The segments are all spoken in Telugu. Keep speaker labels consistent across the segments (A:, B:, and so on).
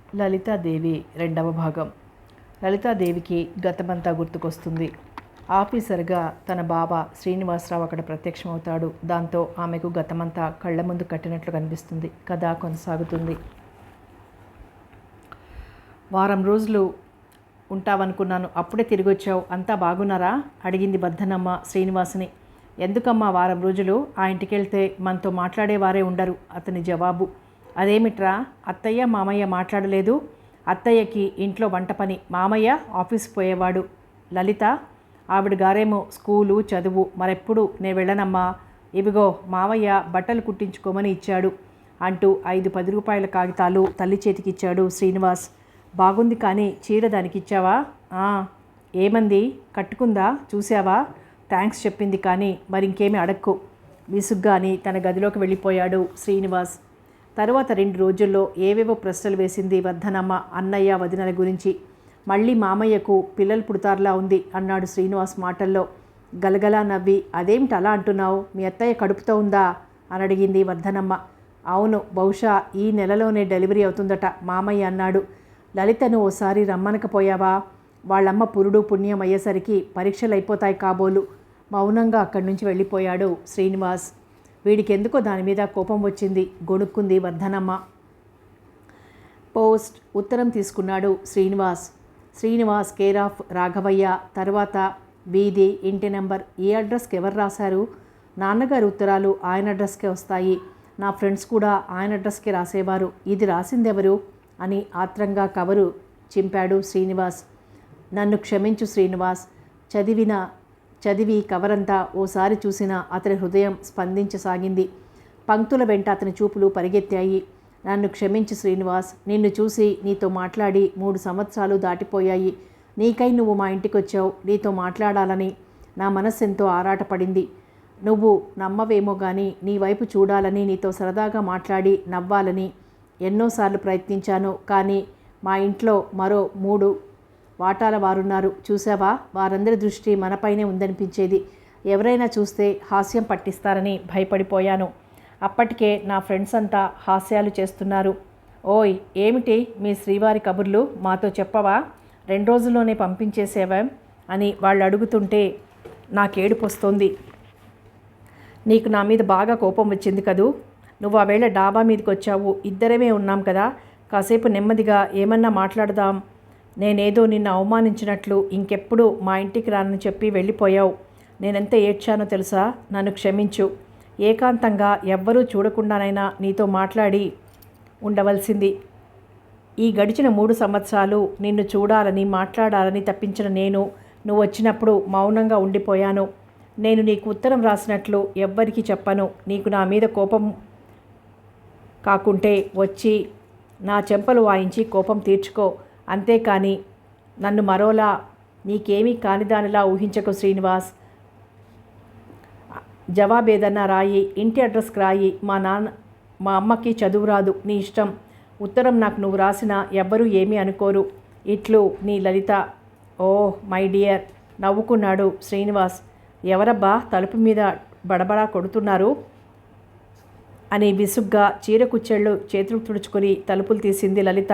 A: లలితాదేవి రెండవ భాగం. లలితాదేవికి గతమంతా గుర్తుకొస్తుంది. ఆఫీసర్గా తన బావ శ్రీనివాసరావు అక్కడ ప్రత్యక్షమవుతాడు. దాంతో ఆమెకు గతమంతా కళ్ళ ముందు కట్టినట్లు కనిపిస్తుంది. కథ కొనసాగుతుంది. వారం రోజులు ఉంటావనుకున్నాను, అప్పుడే తిరిగి వచ్చావు, అంతా బాగున్నారా అడిగింది వర్ధనమ్మ శ్రీనివాసుని. ఎందుకమ్మా వారం రోజులు? ఆ ఇంటికి వెళ్తే మనతో మాట్లాడేవారే ఉండరు అతని జవాబు. అదేమిట్రా, అత్తయ్య మామయ్య మాట్లాడలేదు? అత్తయ్యకి ఇంట్లో వంట పని, మామయ్య ఆఫీస్కి పోయేవాడు. లలిత ఆవిడ గారేమో స్కూలు చదువు, మరెప్పుడు నేను వెళ్ళనమ్మా. ఇవిగో మామయ్య బట్టలు కుట్టించుకోమని ఇచ్చాడు అంటూ 5-10 రూపాయల కాగితాలు తల్లి చేతికిచ్చాడు శ్రీనివాస్. బాగుంది, కానీ చీర దానికి ఇచ్చావా? ఏమంది? కట్టుకుందా? చూసావా? థ్యాంక్స్ చెప్పింది, కానీ మరింకేమీ అడక్కు విసుగ్గాని తన గదిలోకి వెళ్ళిపోయాడు శ్రీనివాస్. తరువాత 2 రోజుల్లో ఏవేవో ప్రశ్నలు వేసింది వర్ధనమ్మ అన్నయ్య వదినల గురించి. మళ్ళీ మామయ్యకు పిల్లలు పుడతారులా ఉంది అన్నాడు శ్రీనివాస్ మాటల్లో. గలగలా నవ్వి, అదేమిటి అలా అంటున్నావు? మీ అత్తయ్య కడుపుతో ఉందా అని అడిగింది వర్ధనమ్మ. అవును, బహుశా ఈ నెలలోనే డెలివరీ అవుతుందట మామయ్య అన్నాడు. లలితను ఓసారి రమ్మనకపోయావా? వాళ్ళమ్మ పురుడు పుణ్యం అయ్యేసరికి పరీక్షలు అయిపోతాయి కాబోలు. మౌనంగా అక్కడి నుంచి వెళ్ళిపోయాడు శ్రీనివాస్. వీడికెందుకో దాని మీద కోపం వచ్చింది, గొణుక్కుంది వర్ధనమ్మ. పోస్ట్ ఉత్తరం తీసుకున్నాడు శ్రీనివాస్. Srinivas care of Raghavayya. తర్వాత వీధి, ఇంటి నెంబర్. ఏ అడ్రస్కి ఎవరు రాశారు? నాన్నగారి ఉత్తరాలు ఆయన అడ్రస్కే వస్తాయి. నా ఫ్రెండ్స్ కూడా ఆయన అడ్రస్కే రాసేవారు. ఇది రాసిందెవరు అని ఆత్రంగా కవరు చింపాడు శ్రీనివాస్. నన్ను క్షమించు శ్రీనివాస్. చదివి కవరంతా ఓసారి చూసిన అతని హృదయం స్పందించసాగింది. పంక్తుల వెంట అతని చూపులు పరిగెత్తాయి. నన్ను క్షమించు శ్రీనివాస్. నిన్ను చూసి నీతో మాట్లాడి 3 సంవత్సరాలు దాటిపోయాయి. నీకై నువ్వు మా ఇంటికి వచ్చావు. నీతో మాట్లాడాలని నా మనస్సు ఎంతో ఆరాటపడింది. నువ్వు నమ్మవేమో కానీ నీ వైపు చూడాలని, నీతో సరదాగా మాట్లాడి నవ్వాలని ఎన్నోసార్లు ప్రయత్నించాను. కానీ మా ఇంట్లో మరో 3 వాటాల వారున్నారు, చూసావా? వారందరి దృష్టి మనపైనే ఉందనిపించేది. ఎవరైనా చూస్తే హాస్యం పట్టిస్తారని భయపడిపోయాను. అప్పటికే నా ఫ్రెండ్స్ అంతా హాస్యాలు చేస్తున్నారు. ఓయ్, ఏమిటి మీ శ్రీవారి కబుర్లు? మాతో చెప్పవా? 2 రోజుల్లోనే పంపించేసేవా అని వాళ్ళు అడుగుతుంటే నాకేడుపు వస్తోంది. నీకు నా మీద బాగా కోపం వచ్చింది కదూ? నువ్వు ఆ వేళ డాబా మీదకి వచ్చావు. ఇద్దరమే ఉన్నాం కదా, కాసేపు నెమ్మదిగా ఏమన్నా మాట్లాడదాం. నేనేదో నిన్ను అవమానించినట్లు ఇంకెప్పుడు మా ఇంటికి రానని చెప్పి వెళ్ళిపోయావు. నేనెంత ఏడ్చానో తెలుసా? నన్ను క్షమించు. ఏకాంతంగా ఎవ్వరూ చూడకుండానైనా నీతో మాట్లాడి ఉండవలసింది. ఈ గడిచిన 3 సంవత్సరాలు నిన్ను చూడాలని, మాట్లాడాలని తప్పించిన నేను నువ్వు వచ్చినప్పుడు మౌనంగా ఉండిపోయాను. నేను నీకు ఉత్తరం రాసినట్లు ఎవ్వరికీ చెప్పను. నీకు నా మీద కోపం కాకుంటే వచ్చి నా చెంపలు వాయించి కోపం తీర్చుకో. అంతేకాని నన్ను మరోలా నీకేమీ కానిదానిలా ఊహించకు శ్రీనివాస్. జవాబేదన్నా రాయి, ఇంటి అడ్రస్కి రాయి. మా అమ్మకి చదువు రాదు, నీ ఇష్టం. ఉత్తరం నాకు నువ్వు రాసినా ఎవ్వరూ ఏమీ అనుకోరు. ఇట్లు నీ లలిత. ఓ మై డియర్ నవ్వుకున్నాడు శ్రీనివాస్. ఎవరబ్బా తలుపు మీద బడబడా కొడుతున్నారు అని విసుగ్గా చీర కుచ్చెళ్ళు చేతులు తుడుచుకొని తలుపులు తీసింది లలిత.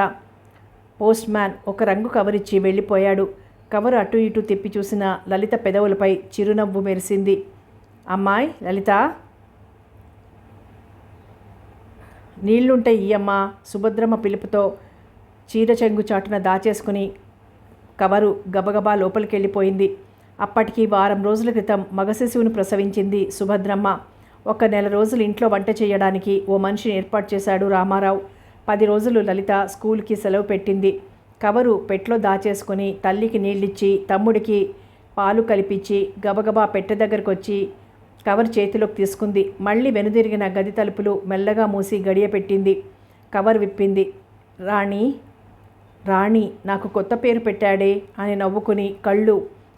A: పోస్ట్ మ్యాన్ ఒక రంగు కవరిచ్చి వెళ్ళిపోయాడు. కవరు అటు ఇటు తిప్పి చూసిన లలిత పెదవులపై చిరునవ్వు మెరిసింది. అమ్మాయి లలిత, నీళ్లుంటే ఈ అమ్మ. సుభద్రమ్మ పిలుపుతో చీర చెంగు చాటున దాచేసుకుని కవరు గబగబా లోపలికి వెళ్ళిపోయింది. అప్పటికి వారం రోజుల క్రితం మగ శిశువును ప్రసవించింది సుభద్రమ్మ. 1 నెల రోజులు ఇంట్లో వంట చేయడానికి ఓ మనిషిని ఏర్పాటు చేశాడు రామారావు. 10 రోజులు లలిత స్కూల్కి సెలవు పెట్టింది. కవరు పెట్లో దాచేసుకుని తల్లికి నీళ్ళిచ్చి, తమ్ముడికి పాలు కలిపించి గబగబా పెట్టె దగ్గరకు వచ్చి కవర్ చేతిలోకి తీసుకుంది. మళ్ళీ వెనుదిరిగిన గది తలుపులు మెల్లగా మూసి గడియ పెట్టింది. కవర్ విప్పింది. రాణి నాకు కొత్త పేరు పెట్టాడే అని నవ్వుకుని కళ్ళు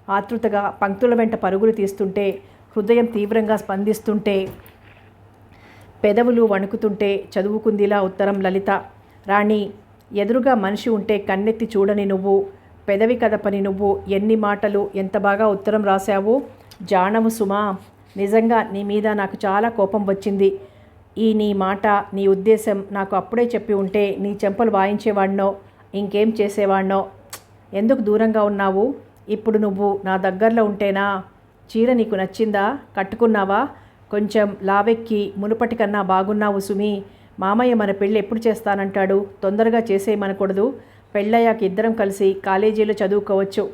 A: ఆతృతగా పంక్తుల వెంట పరుగులు తీస్తుంటే, హృదయం తీవ్రంగా స్పందిస్తుంటే, పెదవులు వణుకుతుంటే చదువుకుందిలా ఉత్తరం లలిత. రాణి, ఎదురుగా మనిషి ఉంటే కన్నెత్తి చూడని నువ్వు, పెదవి కదపని నువ్వు ఎన్ని మాటలు ఎంత బాగా ఉత్తరం రాశావు. జానవు సుమా, నిజంగా నీ మీద నాకు చాలా కోపం వచ్చింది. ఈ నీ మాట, నీ ఉద్దేశం నాకు అప్పుడే చెప్పి ఉంటే నీ చెంపలు వాయించేవాడినో ఇంకేం చేసేవాడినో. ఎందుకు దూరంగా ఉన్నావు? ఇప్పుడు నువ్వు నా దగ్గరలో ఉంటేనా? చీర నీకు నచ్చిందా? కట్టుకున్నావా? కొంచెం లావెక్కి మునుపటి కన్నా బాగున్నావు సుమి. మామయ్య మన పెళ్ళి ఎప్పుడు చేస్తానంటాడు? తొందరగా చేసేయమనకూడదు. పెళ్ళయ్యాక ఇద్దరం కలిసి కాలేజీలో చదువుకోవచ్చు.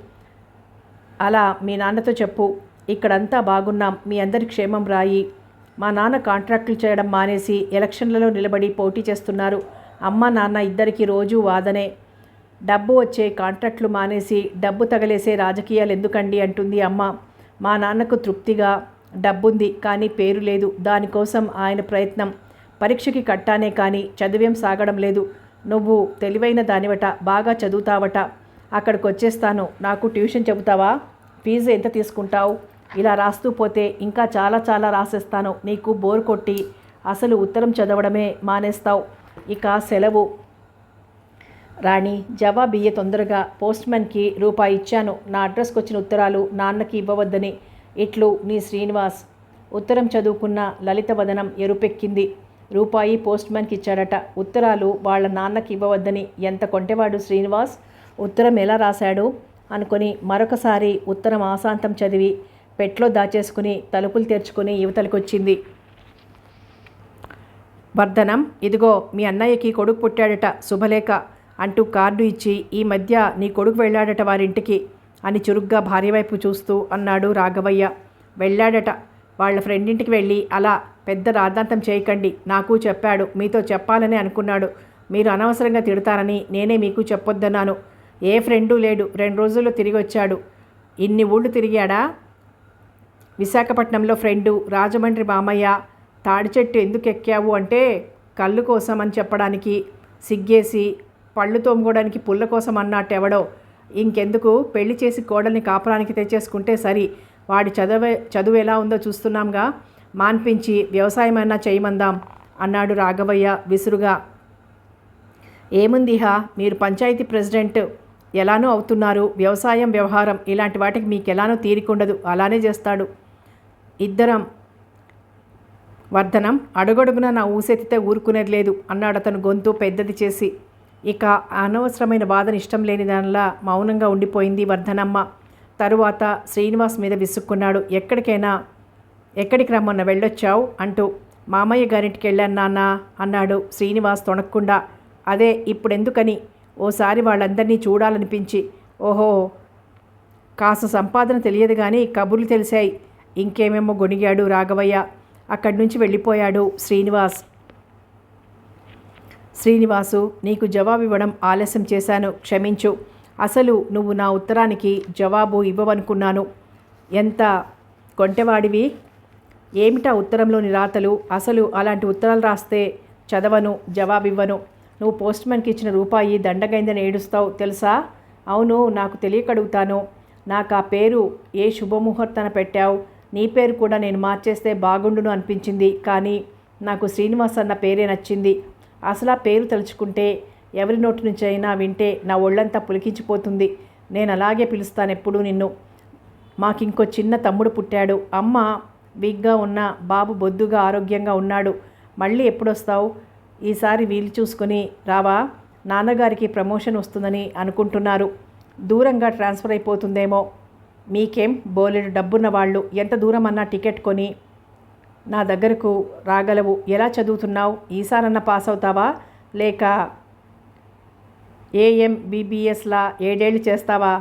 A: అలా మీ నాన్నతో చెప్పు. ఇక్కడంతా బాగున్నాం, మీ అందరి క్షేమం రాయి. మా నాన్న కాంట్రాక్టులు చేయడం మానేసి ఎలక్షన్లలో నిలబడి పోటీ చేస్తున్నారు. అమ్మ నాన్న ఇద్దరికి రోజూ వాదనే. డబ్బు వచ్చే కాంట్రాక్టులు మానేసి డబ్బు తగలేసే రాజకీయాలు ఎందుకండి అంటుంది అమ్మ. మా నాన్నకు తృప్తిగా డబ్బుంది కానీ పేరు లేదు. దానికోసం ఆయన ప్రయత్నం. పరీక్షకి కట్టానే కానీ చదివేం సాగడం లేదు. నువ్వు తెలివైన దానివట, బాగా చదువుతావట. అక్కడికి వచ్చేస్తాను, నాకు ట్యూషన్ చెబుతావా? ఫీజు ఎంత తీసుకుంటావు? ఇలా రాస్తూ పోతే ఇంకా చాలా చాలా రాసేస్తాను. నీకు బోర్ కొట్టి అసలు ఉత్తరం చదవడమే మానేస్తావు. ఇక సెలవు. రాణి, జవాబు ఇయ్య తొందరగా. పోస్ట్మెన్కి రూపాయి ఇచ్చాను. నా అడ్రస్కి వచ్చిన ఉత్తరాలు నాన్నకి ఇవ్వవద్దని. ఇట్లు నీ శ్రీనివాస్. ఉత్తరం చదువుకున్న లలిత వదనం ఎరుపెక్కింది. రూపాయి పోస్ట్మెన్కి ఇచ్చాడట. ఉత్తరాలు వాళ్ళ నాన్నకి ఇవ్వవద్దని. ఎంత కొంటెవాడు శ్రీనివాస్. ఉత్తరం ఎలా రాశాడు అనుకొని మరొకసారి ఉత్తరం ఆశాంతం చదివి పెట్లో దాచేసుకుని తలుపులు తెరుచుకుని యువతలకొచ్చింది. వర్ధనం, ఇదిగో మీ అన్నయ్యకి కొడుకు పుట్టాడట, శుభలేఖ అంటూ కార్డు ఇచ్చి, ఈ మధ్య నీ కొడుకు వెళ్ళాడట వారింటికి అని చురుగ్గా భార్య వైపు చూస్తూ అన్నాడు రాఘవయ్య. వెళ్ళాడట. వాళ్ళ ఫ్రెండ్ ఇంటికి వెళ్ళి అలా పెద్ద రాద్ధాంతం చేయకండి. నాకు చెప్పాడు, మీతో చెప్పాలని అనుకున్నాడు. మీరు అనవసరంగా తిడతారని నేనే మీకు చెప్పొద్దన్నాను. ఏ ఫ్రెండు లేడు, 2 రోజుల్లో తిరిగి వచ్చాడు. ఇన్ని ఊళ్ళు తిరిగాడా? విశాఖపట్నంలో ఫ్రెండు, రాజమండ్రి మామయ్య. తాడి చెట్టు ఎందుకు ఎక్కావు అంటే కళ్ళు కోసం అని చెప్పడానికి సిగ్గేసి, పళ్ళు తోముకోవడానికి పుల్ల కోసం అన్నట్టెవడో. ఇంకెందుకు, పెళ్లి చేసి కోడల్ని కాపురానికి తెచ్చేసుకుంటే సరి. వాడి చదువు ఎలా ఉందో చూస్తున్నాంగా. మాన్పించి వ్యవసాయమైనా చేయమందాం అన్నాడు రాఘవయ్య విసురుగా. ఏముందిహా, మీరు పంచాయతీ ప్రెసిడెంట్ ఎలానో అవుతున్నారు. వ్యవసాయం వ్యవహారం ఇలాంటి వాటికి మీకు ఎలానో తీరికుండదు. అలానే చేస్తాడు. ఇద్దరం. వర్ధనం, అడుగడుగున నా ఊసెత్తితే ఊరుకునేది లేదు అన్నాడు అతను గొంతు పెద్దది చేసి. ఇక అనవసరమైన బాధను ఇష్టం లేని దానిలా మౌనంగా ఉండిపోయింది వర్ధనమ్మ. తరువాత శ్రీనివాస్ మీద విసుక్కున్నాడు. ఎక్కడికి రమ్మన్న వెళ్ళొచ్చావు అంటూ. మామయ్య గారింటికి వెళ్ళాను నాన్న అన్నాడు శ్రీనివాస్ తొణక్కుండా. అదే ఇప్పుడెందుకని, ఓసారి వాళ్ళందరినీ చూడాలనిపించి. ఓహో, కాస్త సంపాదన తెలియదు కానీ కబుర్లు తెలిసాయి. ఇంకేమేమో గొణిగాడు రాఘవయ్య. అక్కడి నుంచి వెళ్ళిపోయాడు శ్రీనివాస్. శ్రీనివాసు, నీకు జవాబు ఇవ్వడం ఆలస్యం చేశాను, క్షమించు. అసలు నువ్వు నా ఉత్తరానికి జవాబు ఇవ్వవనుకున్నాను. ఎంత కొంటెవాడివి. ఏమిటా ఉత్తరంలోని రాతలు? అసలు అలాంటి ఉత్తరాలు రాస్తే చదవను, జవాబివ్వను. నువ్వు పోస్ట్మెన్కి ఇచ్చిన రూపాయి దండగైందని ఏడుస్తావు తెలుసా? అవును, నాకు తెలియకడుగుతాను. నాకు ఆ పేరు ఏ శుభముహూర్తాన పెట్టావు? నీ పేరు కూడా నేను మార్చేస్తే బాగుండును అనిపించింది. కానీ నాకు శ్రీనివాస్ అన్న పేరే నచ్చింది. అసలు ఆ పేరు తలుచుకుంటే ఎవరి నోటి నుంచి అయినా వింటే నా ఒళ్ళంతా పులికించిపోతుంది. నేను అలాగే పిలుస్తాను ఎప్పుడూ నిన్ను. మాకింకో చిన్న తమ్ముడు పుట్టాడు. అమ్మ వీక్గా ఉన్న, బాబు బొద్దుగా ఆరోగ్యంగా ఉన్నాడు. మళ్ళీ ఎప్పుడొస్తావు? ఈసారి వీలు చూసుకుని రావా? నాన్నగారికి ప్రమోషన్ వస్తుందని అనుకుంటున్నారు. దూరంగా ట్రాన్స్ఫర్ అయిపోతుందేమో. మీకేం, బోలెడు డబ్బున్న వాళ్ళు ఎంత దూరం అన్నా టికెట్ కొని నా దగ్గరకు రాగలవు. ఎలా చదువుతున్నావు? ఈసారన్నా పాస్ అవుతావా? లేక AMBBSలా 7 ఏళ్ళు చేస్తావా?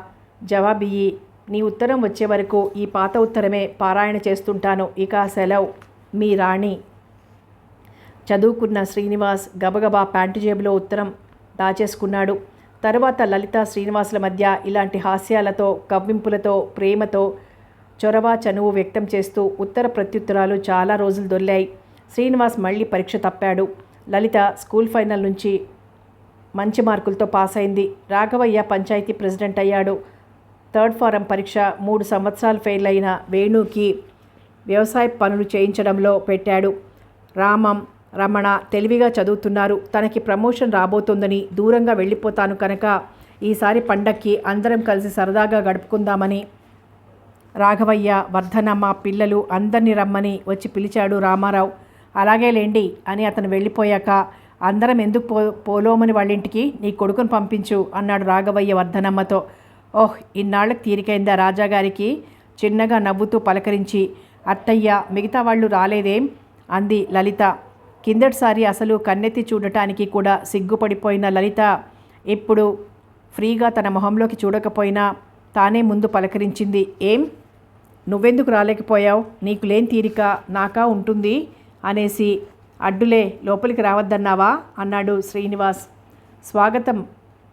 A: జవాబియ్యి. నీ ఉత్తరం వచ్చే వరకు ఈ పాత ఉత్తరమే పారాయణ చేస్తుంటాను. ఇక సెలవు. మీ రాణి. చదువుకున్న శ్రీనివాస్ గబగబా ప్యాంటు జేబులో ఉత్తరం దాచేసుకున్నాడు. తరువాత లలిత శ్రీనివాసుల మధ్య ఇలాంటి హాస్యాలతో, కవ్వింపులతో, ప్రేమతో చొరవ చనువు వ్యక్తం చేస్తూ ఉత్తర ప్రత్యుత్తరాలు చాలా రోజులు దొర్లాయి. శ్రీనివాస్ మళ్ళీ పరీక్ష తప్పాడు. లలిత స్కూల్ ఫైనల్ నుంచి మంచి మార్కులతో పాస్ అయింది. రాఘవయ్య పంచాయతీ ప్రెసిడెంట్ అయ్యాడు. 3rd ఫారం పరీక్ష 3 సంవత్సరాలు ఫెయిల్ అయిన వేణుకి వ్యవసాయ పనులు చేయించడంలో పెట్టాడు. రమణ తెలివిగా చదువుతున్నారు. తనకి ప్రమోషన్ రాబోతోందని దూరంగా వెళ్ళిపోతాను కనుక ఈసారి పండక్కి అందరం కలిసి సరదాగా గడుపుకుందామని రాఘవయ్య, వర్ధనమ్మ, పిల్లలు అందరినీ రమ్మని వచ్చి పిలిచాడు రామారావు. అలాగే లేండి అని అతను వెళ్ళిపోయాక, అందరం ఎందుకు పోలోమని వాళ్ళింటికి నీ కొడుకును పంపించు అన్నాడు రాఘవయ్య వర్ధనమ్మతో. ఓహ్, ఇన్నాళ్ళకి తీరికైందా రాజాగారికి? చిన్నగా నవ్వుతూ పలకరించి, అత్తయ్య మిగతా వాళ్ళు రాలేదేం అంది లలిత. కిందటిసారి అసలు కన్నెత్తి చూడటానికి కూడా సిగ్గుపడిపోయిన లలిత ఇప్పుడు ఫ్రీగా తన మొహంలోకి చూడకపోయినా తానే ముందు పలకరించింది. ఏం, నువ్వెందుకు రాలేకపోయావు? నీకు లేని తీరిక నాకా ఉంటుంది అనేసి అడ్డులే, లోపలికి రావద్దన్నావా అన్నాడు శ్రీనివాస్. స్వాగతం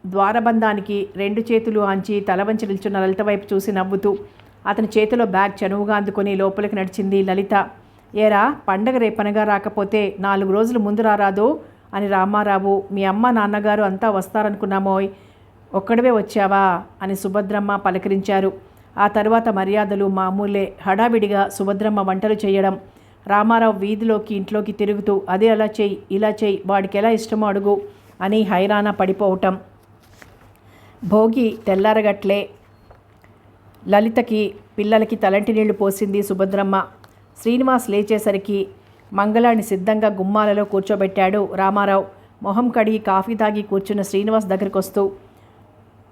A: ద్వారబంధానికి 2 చేతులు ఆంచి తల వంచి నిల్చున్న లలిత వైపు చూసి నవ్వుతూ అతని చేతిలో బ్యాగ్ చనువుగా అందుకొని లోపలికి నడిచింది లలిత. ఏరా, పండగ రేపనగా రాకపోతే 4 రోజులు ముందు రారాదు అని రామారావు, మీ అమ్మ నాన్నగారు అంతా వస్తారనుకున్నామోయ్, ఒక్కడవే వచ్చావా అని సుభద్రమ్మ పలకరించారు. ఆ తర్వాత మర్యాదలు మామూలే. హడావిడిగా సుభద్రమ్మ వంటలు చేయడం, రామారావు వీధిలోకి ఇంట్లోకి తిరుగుతూ అదే అలా చెయ్యి ఇలా చెయ్యి, వాడికి ఎలా ఇష్టమో అడుగు అని హైరాణ పడిపోవటం. భోగి తెల్లారగట్లే లలితకి పిల్లలకి తలంటి నీళ్లు పోసింది సుభద్రమ్మ. శ్రీనివాస్ లేచేసరికి మంగళాన్ని సిద్ధంగా గుమ్మాలలో కూర్చోబెట్టాడు రామారావు. మొహం కడిగి కాఫీ తాగి కూర్చున్న శ్రీనివాస్ దగ్గరికి వస్తూ,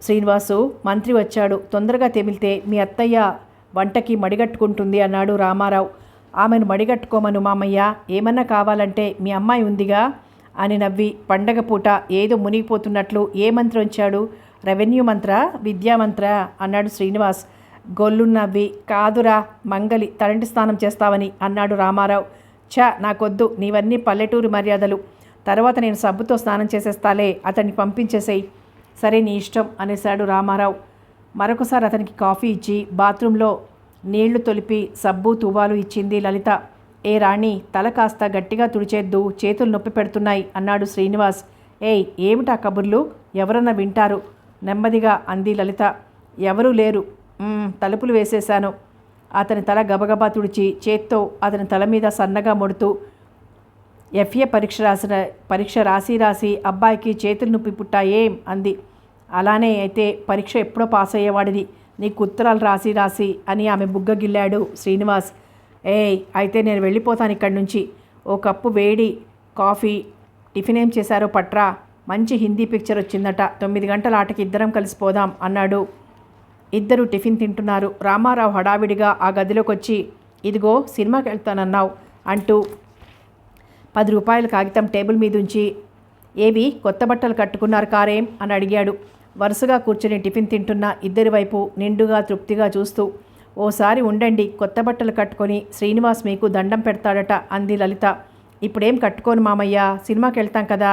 A: శ్రీనివాసు, మంత్రి వచ్చాడు, తొందరగా తెమిలితే మీ అత్తయ్య వంటకి మడిగట్టుకుంటుంది అన్నాడు రామారావు. ఆమెను మడిగట్టుకోమను మామయ్య, ఏమన్నా కావాలంటే మీ అమ్మాయి ఉందిగా అని నవ్వి, పండగ పూట ఏదో మునిగిపోతున్నట్లు, ఏ మంత్రి వచ్చాడు? రెవెన్యూ మంత్రా, విద్యామంత్రా అన్నాడు శ్రీనివాస్ గొల్లు నవ్వి. కాదురా మంగలి, తలంటి స్నానం చేస్తావని అన్నాడు రామారావు. ఛ, నాకొద్దు, నీవన్నీ పల్లెటూరు మర్యాదలు, తర్వాత నేను సబ్బుతో స్నానం చేసేస్తాలే, అతన్ని పంపించేసేయి. సరే, నీ ఇష్టం అనేశాడు రామారావు. మరొకసారి అతనికి కాఫీ ఇచ్చి బాత్రూంలో నీళ్లు తొలిపి సబ్బు తువ్వాలు ఇచ్చింది లలిత. ఏ రాణి, తల కాస్త గట్టిగా తుడిచేద్దు, చేతులు నొప్పి పెడుతున్నాయి అన్నాడు శ్రీనివాస్. ఏయ్, ఏమిటా కబుర్లు, ఎవరన్నా వింటారు నెమ్మదిగా అంది లలిత. ఎవరూ లేరు, తలుపులు వేసేశాను. అతని తల గబగబా తుడిచి చేత్తో అతని తల మీద సన్నగా ముడుతూ, ఎఫ్ఏ పరీక్ష రాసి అబ్బాయికి చేతులు నొప్పి పుట్టాయేం అంది. అలానే అయితే పరీక్ష ఎప్పుడో పాస్ అయ్యేవాడిది, నీకు ఉత్తరాలు రాసి అని ఆమె బుగ్గ గిల్లాడు శ్రీనివాస్. ఏయ్, అయితే నేను వెళ్ళిపోతాను ఇక్కడి నుంచి. ఓ కప్పు వేడి కాఫీ, టిఫిన్ ఏం చేశారో పట్రా, మంచి హిందీ పిక్చర్ వచ్చిందట, 9 గంటల ఆటకి ఇద్దరం కలిసిపోదాం అన్నాడు. ఇద్దరు టిఫిన్ తింటున్నారు. రామారావు హడావిడిగా ఆ గదిలోకి వచ్చి, ఇదిగో సినిమాకి వెళ్తానన్నావు అంటూ 10 రూపాయల కాగితం టేబుల్ మీద ఉంచి, ఏవి కొత్త బట్టలు కట్టుకున్నారు కారేం అని అడిగాడు. వరుసగా కూర్చుని టిఫిన్ తింటున్న ఇద్దరి వైపు నిండుగా తృప్తిగా చూస్తూ, ఓసారి ఉండండి, కొత్త బట్టలు కట్టుకొని శ్రీనివాస్ మీకు దండం పెడతాడట అంది లలిత. ఇప్పుడేం కట్టుకోను మామయ్య, సినిమాకి వెళ్తాం కదా.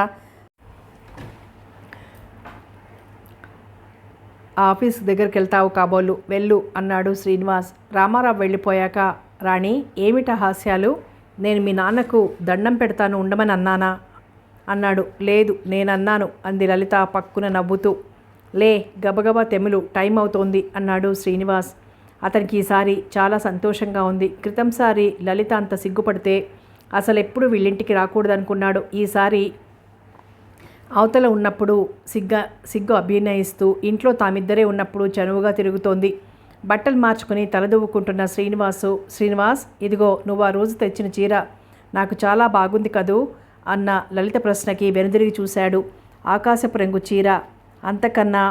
A: ఆఫీస్ దగ్గరికి వెళ్తావు కాబోలు, వెళ్ళు అన్నాడు శ్రీనివాస్. రామారావు వెళ్ళిపోయాక, రాణి, ఏమిట హాస్యాలు, నేను మీ నాన్నకు దండం పెడతాను ఉండమని అన్నానా అన్నాడు. లేదు, నేనన్నాను అంది లలిత పక్కున నవ్వుతూ. లే, గబగబా తెములు, టైం అవుతోంది అన్నాడు శ్రీనివాస్. అతనికి ఈసారి చాలా సంతోషంగా ఉంది. క్రితంసారి లలిత అంత సిగ్గుపడితే అసలెప్పుడు వీళ్ళింటికి రాకూడదనుకున్నాడు. ఈసారి అవతల ఉన్నప్పుడు సిగ్గు అభినయిస్తూ, ఇంట్లో తామిద్దరే ఉన్నప్పుడు చనువుగా తిరుగుతోంది. బట్టలు మార్చుకుని తలదువ్వుకుంటున్న శ్రీనివాస్, ఇదిగో నువ్వు ఆ రోజు తెచ్చిన చీర నాకు చాలా బాగుంది కదూ అన్న లలిత ప్రశ్నకి వెనుదిరిగి చూశాడు. ఆకాశపు రంగు చీర, అంతకన్నా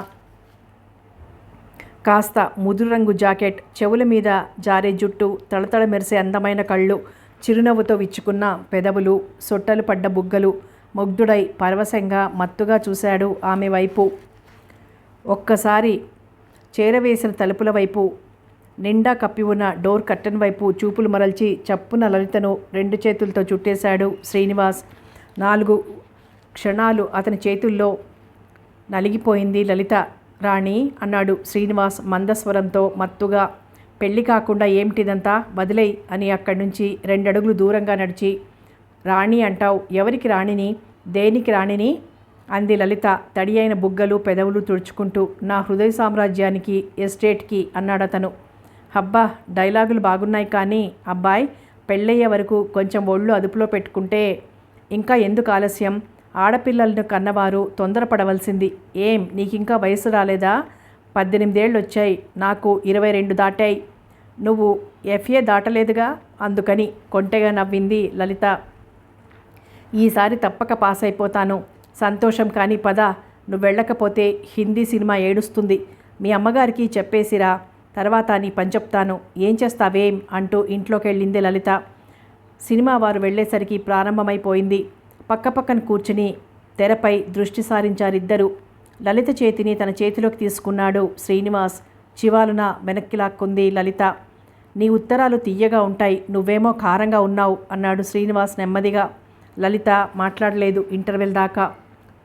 A: కాస్త ముదురు రంగు జాకెట్, చెవుల మీద జారే జుట్టు, తళతళ మెరిసే అందమైన కళ్ళు, చిరునవ్వుతో విచ్చుకున్న పెదవులు, సొట్టలు పడ్డ బుగ్గలు. ముగ్ధుడై పరవశంగా మత్తుగా చూశాడు ఆమె వైపు. ఒక్కసారి చేరవేసిన తలుపుల వైపు, నిండా కప్పి ఉన్న డోర్ కర్టెన్ వైపు చూపులు మరల్చి చప్పున లలితను 2 చేతులతో చుట్టేశాడు శ్రీనివాస్. 4 క్షణాలు అతని చేతుల్లో నలిగిపోయింది లలిత. రాణి అన్నాడు శ్రీనివాస్ మందస్వరంతో మత్తుగా. పెళ్ళి కాకుండా ఏమిటిదంతా, వదిలేయ్ అని అక్కడి నుంచి 2 అడుగులు దూరంగా నడిచి, రాణి అంటావు, ఎవరికి రాణిని, దేనికి రాణిని అంది లలిత తడి అయిన బుగ్గలు పెదవులు తుడుచుకుంటూ. నా హృదయ సామ్రాజ్యానికి, ఎస్టేట్కి అన్నాడతను. హబ్బా, డైలాగులు బాగున్నాయి కానీ అబ్బాయ్, పెళ్ళయ్యే వరకు కొంచెం ఒళ్ళు అదుపులో పెట్టుకుంటే. ఇంకా ఎందుకు ఆలస్యం, ఆడపిల్లలను కన్నవారు తొందరపడవలసింది. ఏం, నీకింకా వయసు రాలేదా? 18 ఏళ్ళు వచ్చాయి, నాకు 22 దాటాయి. నువ్వు ఎఫ్ఏ దాటలేదుగా, అందుకని కొంటెగా నవ్వింది లలిత. ఈసారి తప్పక పాస్ అయిపోతాను. సంతోషం కానీ పద, నువ్వు వెళ్ళకపోతే హిందీ సినిమా ఏడుస్తుంది. మీ అమ్మగారికి చెప్పేసిరా, తర్వాత నీ పని చెప్తాను. ఏం చేస్తావేం అంటూ ఇంట్లోకి వెళ్ళింది లలిత. సినిమా వారు వెళ్ళేసరికి ప్రారంభమైపోయింది. పక్కపక్కన కూర్చుని తెరపై దృష్టి సారించారిద్దరూ. లలిత చేతిని తన చేతిలోకి తీసుకున్నాడు శ్రీనివాస్. చివాలున వెనక్కి లాక్కుంది లలిత. నీ ఉత్తరాలు తియ్యగా ఉంటాయి, నువ్వేమో కారంగా ఉన్నావు అన్నాడు శ్రీనివాస్ నెమ్మదిగా. లలిత మాట్లాడలేదు ఇంటర్వెల్ దాకా.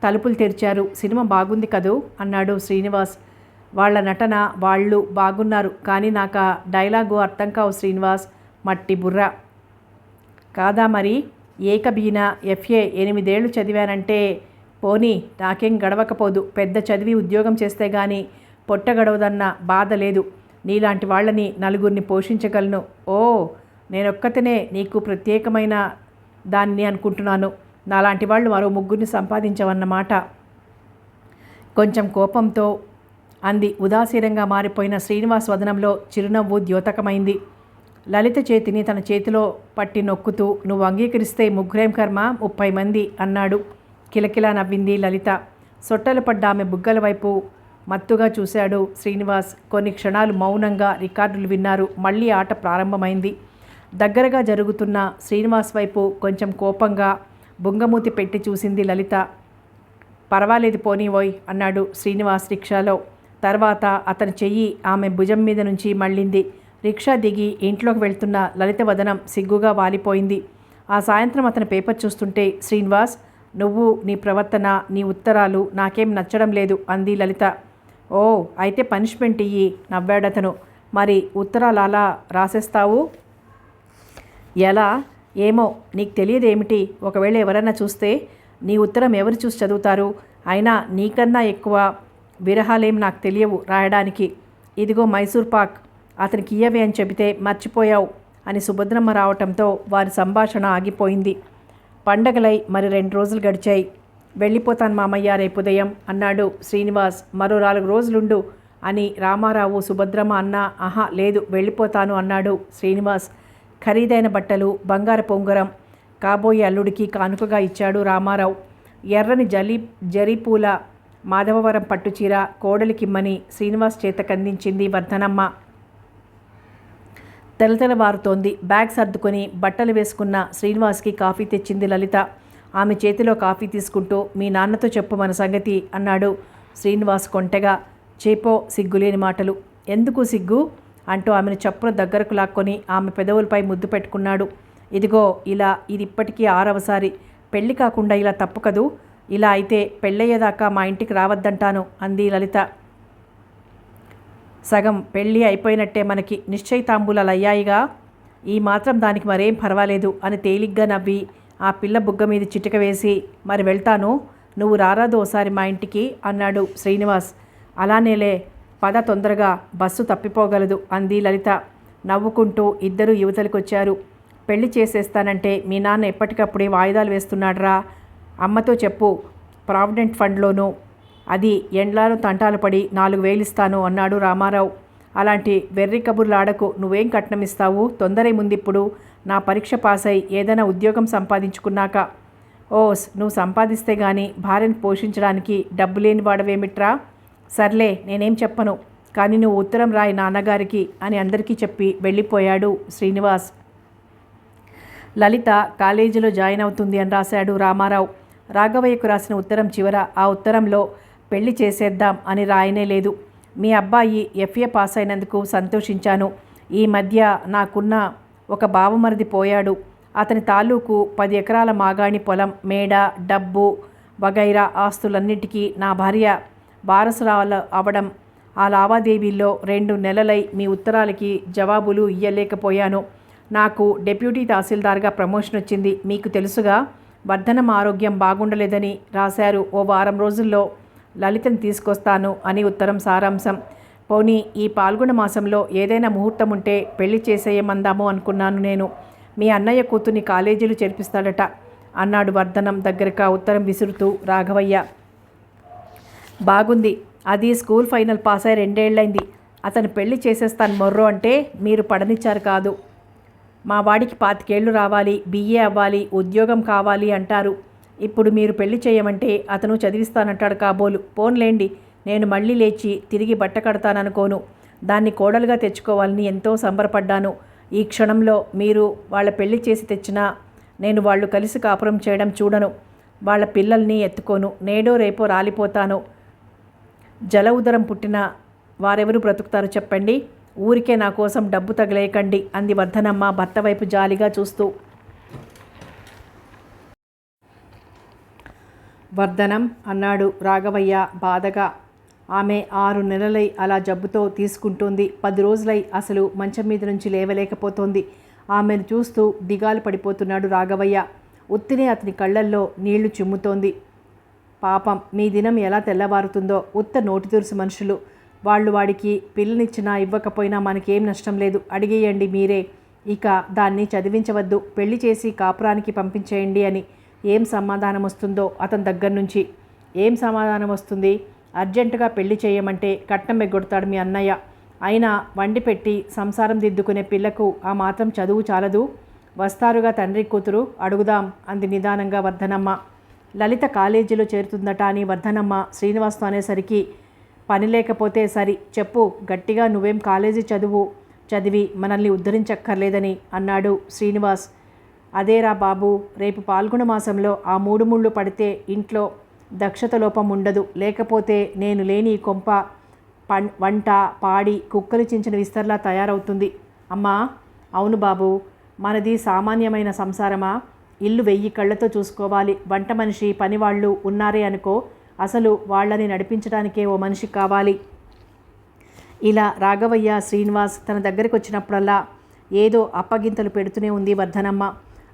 A: తలుపులు తెరిచారు. సినిమా బాగుంది కదూ అన్నాడు శ్రీనివాస్. వాళ్ళ నటన వాళ్ళు బాగున్నారు, కానీ నాకు ఆ డైలాగు అర్థం కావు శ్రీనివాస్. మట్టి బుర్ర కాదా మరి? ఏకబీన FA 8 ఏళ్ళు చదివానంటే పోనీ నాకేం గడవకపోదు. పెద్ద చదివి ఉద్యోగం చేస్తే గానీ పొట్ట గడవదన్న బాధ లేదు. నీలాంటి వాళ్ళని నలుగురిని పోషించగలను. ఓ, నేనొక్కతనే నీకు ప్రత్యేకమైన దాన్ని అనుకుంటున్నాను. నాలాంటి వాళ్ళు మరో 3 సంపాదించవన్నమాట. కొంచెం కోపంతో అంది. ఉదాసీనంగా మారిపోయిన శ్రీనివాస్ వదనంలో చిరునవ్వు ద్యోతకమైంది. లలిత చేతిని తన చేతిలో పట్టి నొక్కుతూ, నువ్వు అంగీకరిస్తే 3 కర్మ 30 మంది అన్నాడు. కిలకిలా నవ్వింది లలిత. సొట్టలు పడ్డ ఆమె బుగ్గల వైపు మత్తుగా చూశాడు శ్రీనివాస్. కొన్ని క్షణాలు మౌనంగా రికార్డులు విన్నారు. మళ్ళీ ఆట ప్రారంభమైంది. దగ్గరగా జరుగుతున్న శ్రీనివాస్ వైపు కొంచెం కోపంగా బుంగమూతి పెట్టి చూసింది లలిత. పర్వాలేదు పోనీవోయ్ అన్నాడు శ్రీనివాస్ రిక్షాలో. తర్వాత అతని చెయ్యి ఆమె భుజం మీద నుంచి మళ్ళింది. రిక్షా దిగి ఇంట్లోకి వెళ్తున్న లలిత వదనం సిగ్గుగా వాలిపోయింది. ఆ సాయంత్రం అతని పేపర్ చూస్తుంటే, శ్రీనివాస్, నువ్వు, నీ ప్రవర్తన, నీ ఉత్తరాలు నాకేం నచ్చడం లేదు అంది లలిత. ఓ, అయితే పనిష్మెంట్ ఇయ్యి నవ్వాడతను. మరి ఉత్తరాలు అలా రాసేస్తావు? ఎలా? ఏమో, నీకు తెలియదేమిటి? ఒకవేళ ఎవరన్నా చూస్తే నీ ఉత్తరం ఎవరు చూసి చదువుతారు? అయినా నీకన్నా ఎక్కువ విరహాలేం నాకు తెలియవు రాయడానికి. ఇదిగో మైసూర్ పాక్, అతనికి ఇయ్యవే అని చెబితే మర్చిపోయావు అని సుభద్రమ్మ రావటంతో వారి సంభాషణ ఆగిపోయింది. పండగలై మరి 2 రోజులు గడిచాయి. వెళ్ళిపోతాను మామయ్య రేపు ఉదయం అన్నాడు శ్రీనివాస్. మరో 4 రోజులుండు అని రామారావు సుభద్రమ్మ అన్నా. ఆహా లేదు, వెళ్ళిపోతాను అన్నాడు శ్రీనివాస్. ఖరీదైన బట్టలు, బంగారు పొంగరం కాబోయే అల్లుడికి కానుకగా ఇచ్చాడు రామారావు. ఎర్రని జరీపూల మాధవవరం పట్టుచీర కోడలికిమ్మని శ్రీనివాస్ చేతకందించింది వర్ధనమ్మ. తెలతెలవారుతోంది. బ్యాగ్ సర్దుకొని బట్టలు వేసుకున్న శ్రీనివాస్కి కాఫీ తెచ్చింది లలిత. ఆమె చేతిలో కాఫీ తీసుకుంటూ, మీ నాన్నతో చెప్పు మన సంగతి అన్నాడు శ్రీనివాస్ కొంటెగా. చేపో, సిగ్గులేని మాటలు. ఎందుకు సిగ్గు అంటూ ఆమెను చప్పున దగ్గరకు లాక్కొని ఆమె పెదవులపై ముద్దు పెట్టుకున్నాడు. ఇదిగో ఇలా, ఇది ఇప్పటికీ 6వసారి. పెళ్ళి కాకుండా ఇలా తప్పు కదూ. ఇలా అయితే పెళ్ళయ్యేదాకా మా ఇంటికి రావద్దంటాను అంది లలిత. సగం పెళ్ళి అయిపోయినట్టే మనకి. నిశ్చయితాంబూలాలు అయ్యాయిగా, ఈ మాత్రం దానికి మరేం పర్వాలేదు అని తేలిగ్గా నవ్వి ఆ పిల్ల బుగ్గ మీద చిటిక వేసి, మరి వెళ్తాను, నువ్వు రారాదు ఓసారి మా ఇంటికి అన్నాడు శ్రీనివాస్. అలానేలే, పద తొందరగా, బస్సు తప్పిపోగలదు అంది లలిత. నవ్వుకుంటూ ఇద్దరూ యువతలకొచ్చారు. పెళ్లి చేసేస్తానంటే మీ నాన్న ఎప్పటికప్పుడే వాయిదాలు వేస్తున్నాడ్రా. అమ్మతో చెప్పు, ప్రావిడెంట్ ఫండ్లోనూ అది ఎండ్లాను తంటాలు పడి 4,000 ఇస్తాను అన్నాడు రామారావు. అలాంటి వెర్రి కబుర్లు ఆడకు. నువ్వేం కట్నమిస్తావు? తొందరే ముందిప్పుడు. నా పరీక్ష పాస్ అయి ఏదైనా ఉద్యోగం సంపాదించుకున్నాక. ఓస్, నువ్వు సంపాదిస్తే గానీ భార్యను పోషించడానికి డబ్బు లేని వాడవేమిట్రా? సర్లే, నేనేం చెప్పను, కానీ నువ్వు ఉత్తరం రాయి నాన్నగారికి అని అందరికీ చెప్పి వెళ్ళిపోయాడు శ్రీనివాస్. లలిత కాలేజీలో జాయిన్ అవుతుంది అని రాశాడు రామారావు. రాఘవయ్యకు రాసిన ఉత్తరం చివర ఆ ఉత్తరంలో పెళ్లి చేసేద్దాం అని రాయనే లేదు. మీ అబ్బాయి FA పాస్ అయినందుకు సంతోషించాను. ఈ మధ్య నాకున్న ఒక బావమరిది పోయాడు. అతని తాలూకు 10 ఎకరాల మాగాణి పొలం, మేడ, డబ్బు వగైరా ఆస్తులన్నిటికీ నా భార్య వారసురాలు అవడం, ఆ లావాదేవీల్లో 2 నెలలై మీ ఉత్తరాలకి జవాబులు ఇయ్యలేకపోయాను. నాకు డెప్యూటీ తహసీల్దార్గా ప్రమోషన్ వచ్చింది. మీకు తెలుసుగా. వర్ధనం ఆరోగ్యం బాగుండలేదని రాశారు. ఓ వారం రోజుల్లో లలితను తీసుకొస్తాను అని ఉత్తరం సారాంశం. పోనీ ఈ పాల్గొన మాసంలో ఏదైనా ముహూర్తం ఉంటే పెళ్లి చేసేయమందాము అనుకున్నాను నేను. మీ అన్నయ్య కూతుర్ని కాలేజీలు చేర్పిస్తాడట అన్నాడు వర్ధనం దగ్గరగా ఉత్తరం విసురుతూ రాఘవయ్య. బాగుంది, అది స్కూల్ ఫైనల్ పాస్ అయి 2 ఏళ్ళైంది. అతను పెళ్లి చేసేస్తాను మొర్రో అంటే మీరు పడనిచ్చారు కాదు. మా వాడికి 25 ఏళ్ళు రావాలి, బిఏ అవ్వాలి, ఉద్యోగం కావాలి అంటారు. ఇప్పుడు మీరు పెళ్లి చేయమంటే అతను చదివిస్తానంటాడు కాబోలు. పోన్లేండి, నేను మళ్ళీ లేచి తిరిగి బట్ట కడతాననుకోను. దాన్ని కోడలుగా తెచ్చుకోవాలని ఎంతో సంబరపడ్డాను. ఈ క్షణంలో మీరు వాళ్ళ పెళ్లి చేసి తెచ్చినా నేను వాళ్ళు కలిసి కాపురం చేయడం చూడను. వాళ్ళ పిల్లల్ని ఎత్తుకోను. నేడో రేపో రాలిపోతాను. జల ఉదరం పుట్టిన వారెవరు బ్రతుకుతారు చెప్పండి? ఊరికే నా కోసం డబ్బు తగిలేయకండి అంది వర్ధనమ్మ భర్త వైపు జాలిగా చూస్తూ. వర్ధనం అన్నాడు రాఘవయ్య బాధగా. ఆమె 6 నెలలై అలా జబ్బుతో తీసుకుంటోంది. 10 రోజులై అసలు మంచం మీద నుంచి లేవలేకపోతోంది. ఆమెను చూస్తూ దిగాలు పడిపోతున్నాడు రాఘవయ్య. ఉత్తినే అతని కళ్ళల్లో నీళ్లు చిమ్ముతోంది. పాపం, మీ దినం ఎలా తెల్లవారుతుందో. ఉత్త నోటి తురుసు మనుషులు వాళ్ళు. వాడికి పిల్లనిచ్చినా ఇవ్వకపోయినా మనకేం నష్టం లేదు. అడిగేయండి మీరే. ఇక దాన్ని చదివించవద్దు, పెళ్లి చేసి కాపురానికి పంపించేయండి అని. ఏం సమాధానం వస్తుందో అతని దగ్గర నుంచి. ఏం సమాధానం వస్తుంది? అర్జెంటుగా పెళ్లి చేయమంటే కట్నం ఎగ్గొడతాడు మీ అన్నయ్య. అయినా వండి పెట్టి సంసారం దిద్దుకునే పిల్లకు ఆ మాత్రం చదువు చాలదు. వస్తారుగా తండ్రి కూతురు, అడుగుదాం అంది నిదానంగా వర్ధనమ్మ. లలిత కాలేజీలో చేరుతుందట అని వర్ధనమ్మ శ్రీనివాస్తో అనేసరికి, పని లేకపోతే సరి చెప్పు, గట్టిగా నువ్వేం కాలేజీ చదివి మనల్ని ఉద్ధరించక్కర్లేదని అన్నాడు శ్రీనివాస్. అదేరా బాబు, రేపు పాల్గొన మాసంలో ఆ 3 ముళ్ళు పడితే ఇంట్లో దక్షత లోపం ఉండదు. లేకపోతే నేను లేని ఈ కొంప వంట పాడి కుక్కలు చించిన విస్తర్లా తయారవుతుంది. అమ్మా, అవును బాబు, మనది సామాన్యమైన సంసారమా? ఇల్లు 1000 కళ్ళతో చూసుకోవాలి. వంట మనిషి, పనివాళ్ళు ఉన్నారే అనుకో, అసలు వాళ్ళని నడిపించడానికే ఓ మనిషి కావాలి. ఇలా రాఘవయ్య శ్రీనివాస్ తన దగ్గరికి వచ్చినప్పుడల్లా ఏదో అప్పగింతలు పెడుతూనే ఉంది వర్ధనమ్మ.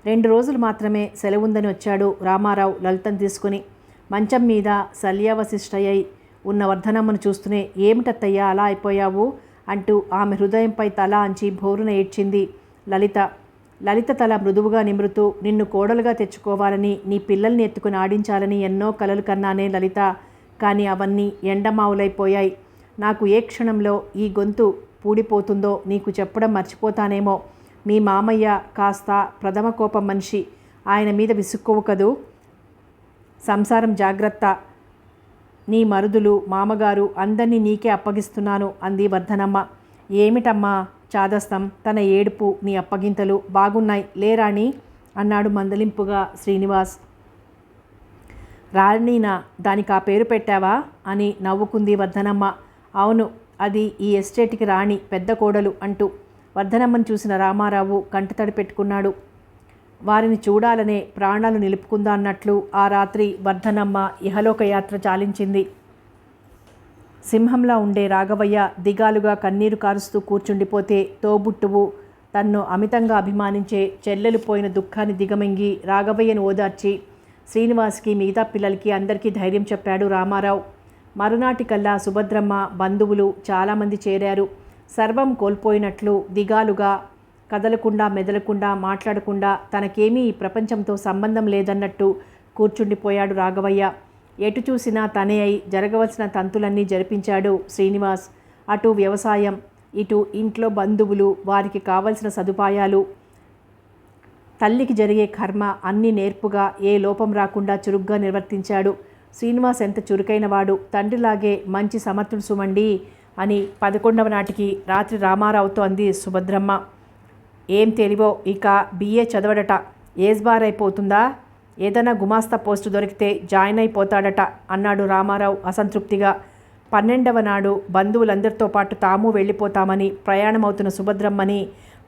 A: 2 రోజులు మాత్రమే సెలవుందని వచ్చాడు రామారావు లలితను తీసుకుని. మంచం మీద శల్యావశిష్టయ్యి ఉన్న వర్ధనమ్మను చూస్తూనే, ఏమిటత్తయ్యా అలా అయిపోయావు అంటూ ఆమె హృదయంపై తల అంచి భోరున ఏడ్చింది లలిత. లలిత తల మృదువుగా నిమృతూ, నిన్ను కోడలుగా తెచ్చుకోవాలని, నీ పిల్లల్ని ఎత్తుకుని ఆడించాలని ఎన్నో కలలు కన్నానే లలిత. కానీ అవన్నీ ఎండమావులైపోయాయి. నాకు ఏ క్షణంలో ఈ గొంతు పూడిపోతుందో నీకు చెప్పడం మర్చిపోతానేమో. మీ మామయ్య కాస్త ప్రథమ కోపం మనిషి. ఆయన మీద విసుక్కోవు కదూ. సంసారం జాగ్రత్త. నీ మరుదులు, మామగారు అందరినీ నీకే అప్పగిస్తున్నాను అంది వర్ధనమ్మ. ఏమిటమ్మా చాదస్తం? తన ఏడుపు, నీ అప్పగింతలు బాగున్నాయి లేరాణి అన్నాడు మందలింపుగా శ్రీనివాస్. రాణీనా? దానికి ఆ పేరు పెట్టావా అని నవ్వుకుంది వర్ధనమ్మ. అవును, అది ఈ ఎస్టేట్కి రాణి, పెద్ద కోడలు అంటూ. వర్ధనమ్మను చూసిన రామారావు కంటతడి పెట్టుకున్నాడు. వారిని చూడాలనే ప్రాణాలు నిలుపుకుందా అన్నట్లు ఆ రాత్రి వర్ధనమ్మ ఇహలోక యాత్ర చాలించింది. సింహంలా ఉండే రాఘవయ్య దిగాలుగా కన్నీరు కారుస్తూ కూర్చుండిపోతే, తోబుట్టువు తన్ను అమితంగా అభిమానించే చెల్లెలు పోయిన దుఃఖాన్ని దిగమింగి రాఘవయ్యను ఓదార్చి శ్రీనివాస్కి, మిగతా పిల్లలకి అందరికీ ధైర్యం చెప్పాడు రామారావు. మరునాటికల్లా సుభద్రమ్మ బంధువులు చాలామంది చేరారు. సర్వం కోల్పోయినట్లు దిగాలుగా, కదలకుండా మెదలకుండా మాట్లాడకుండా, తనకేమీ ఈ ప్రపంచంతో సంబంధం లేదన్నట్టు కూర్చుండిపోయాడు రాఘవయ్య. ఎటు చూసినా తనే అయి జరగవలసిన తంతులన్నీ జరిపించాడు శ్రీనివాస్. అటు వ్యవసాయం, ఇటు ఇంట్లో బంధువులు, వారికి కావలసిన సదుపాయాలు, తల్లికి జరిగే కర్మ అన్నీ నేర్పుగా ఏ లోపం రాకుండా చురుగ్గా నిర్వర్తించాడు. శ్రీనివాస్ ఎంత చురుకైనవాడు, తండ్రిలాగే మంచి సమర్థుడు సుమండి అని 11వ నాటికి రాత్రి రామారావుతో అంది సుభద్రమ్మ. ఏం తెలివో, ఇక బిఏ చదవడట. ఏజ్ బార్ అయిపోతుందా? ఏదైనా గుమాస్తా పోస్టు దొరికితే జాయిన్ అయిపోతాడట అన్నాడు రామారావు అసంతృప్తిగా. 12వ నాడు బంధువులందరితో పాటు తాము వెళ్ళిపోతామని ప్రయాణమవుతున్న సుభద్రమ్మని,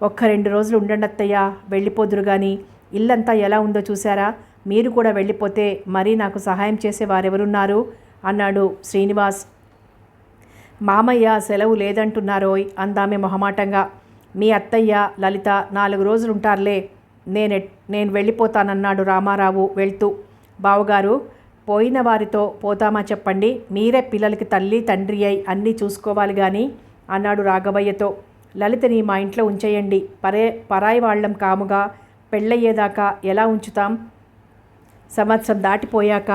A: ఒక్క 2 రోజులు ఉండండత్తయ్యా, వెళ్ళిపోదురు కానీ ఇల్లంతా ఎలా ఉందో చూశారా? మీరు కూడా వెళ్ళిపోతే మరీ నాకు సహాయం చేసే వారెవరున్నారు అన్నాడు శ్రీనివాస్. మామయ్య సెలవు లేదంటున్నారోయ్ అందామె మొహమాటంగా. మీ అత్తయ్య లలిత 4 రోజులు ఉంటారులే, నేను వెళ్ళిపోతానన్నాడు రామారావు వెళ్తూ. బావగారు, పోయిన వారితో పోతామా చెప్పండి, మీరే పిల్లలకి తల్లి తండ్రి అయి అన్నీ చూసుకోవాలి కానీ అన్నాడు రాఘవయ్యతో. లలితని మా ఇంట్లో ఉంచేయండి, పరాయి వాళ్ళం కాముగా, పెళ్ళయ్యేదాకా ఎలా ఉంచుతాం? సంవత్సరం దాటిపోయాక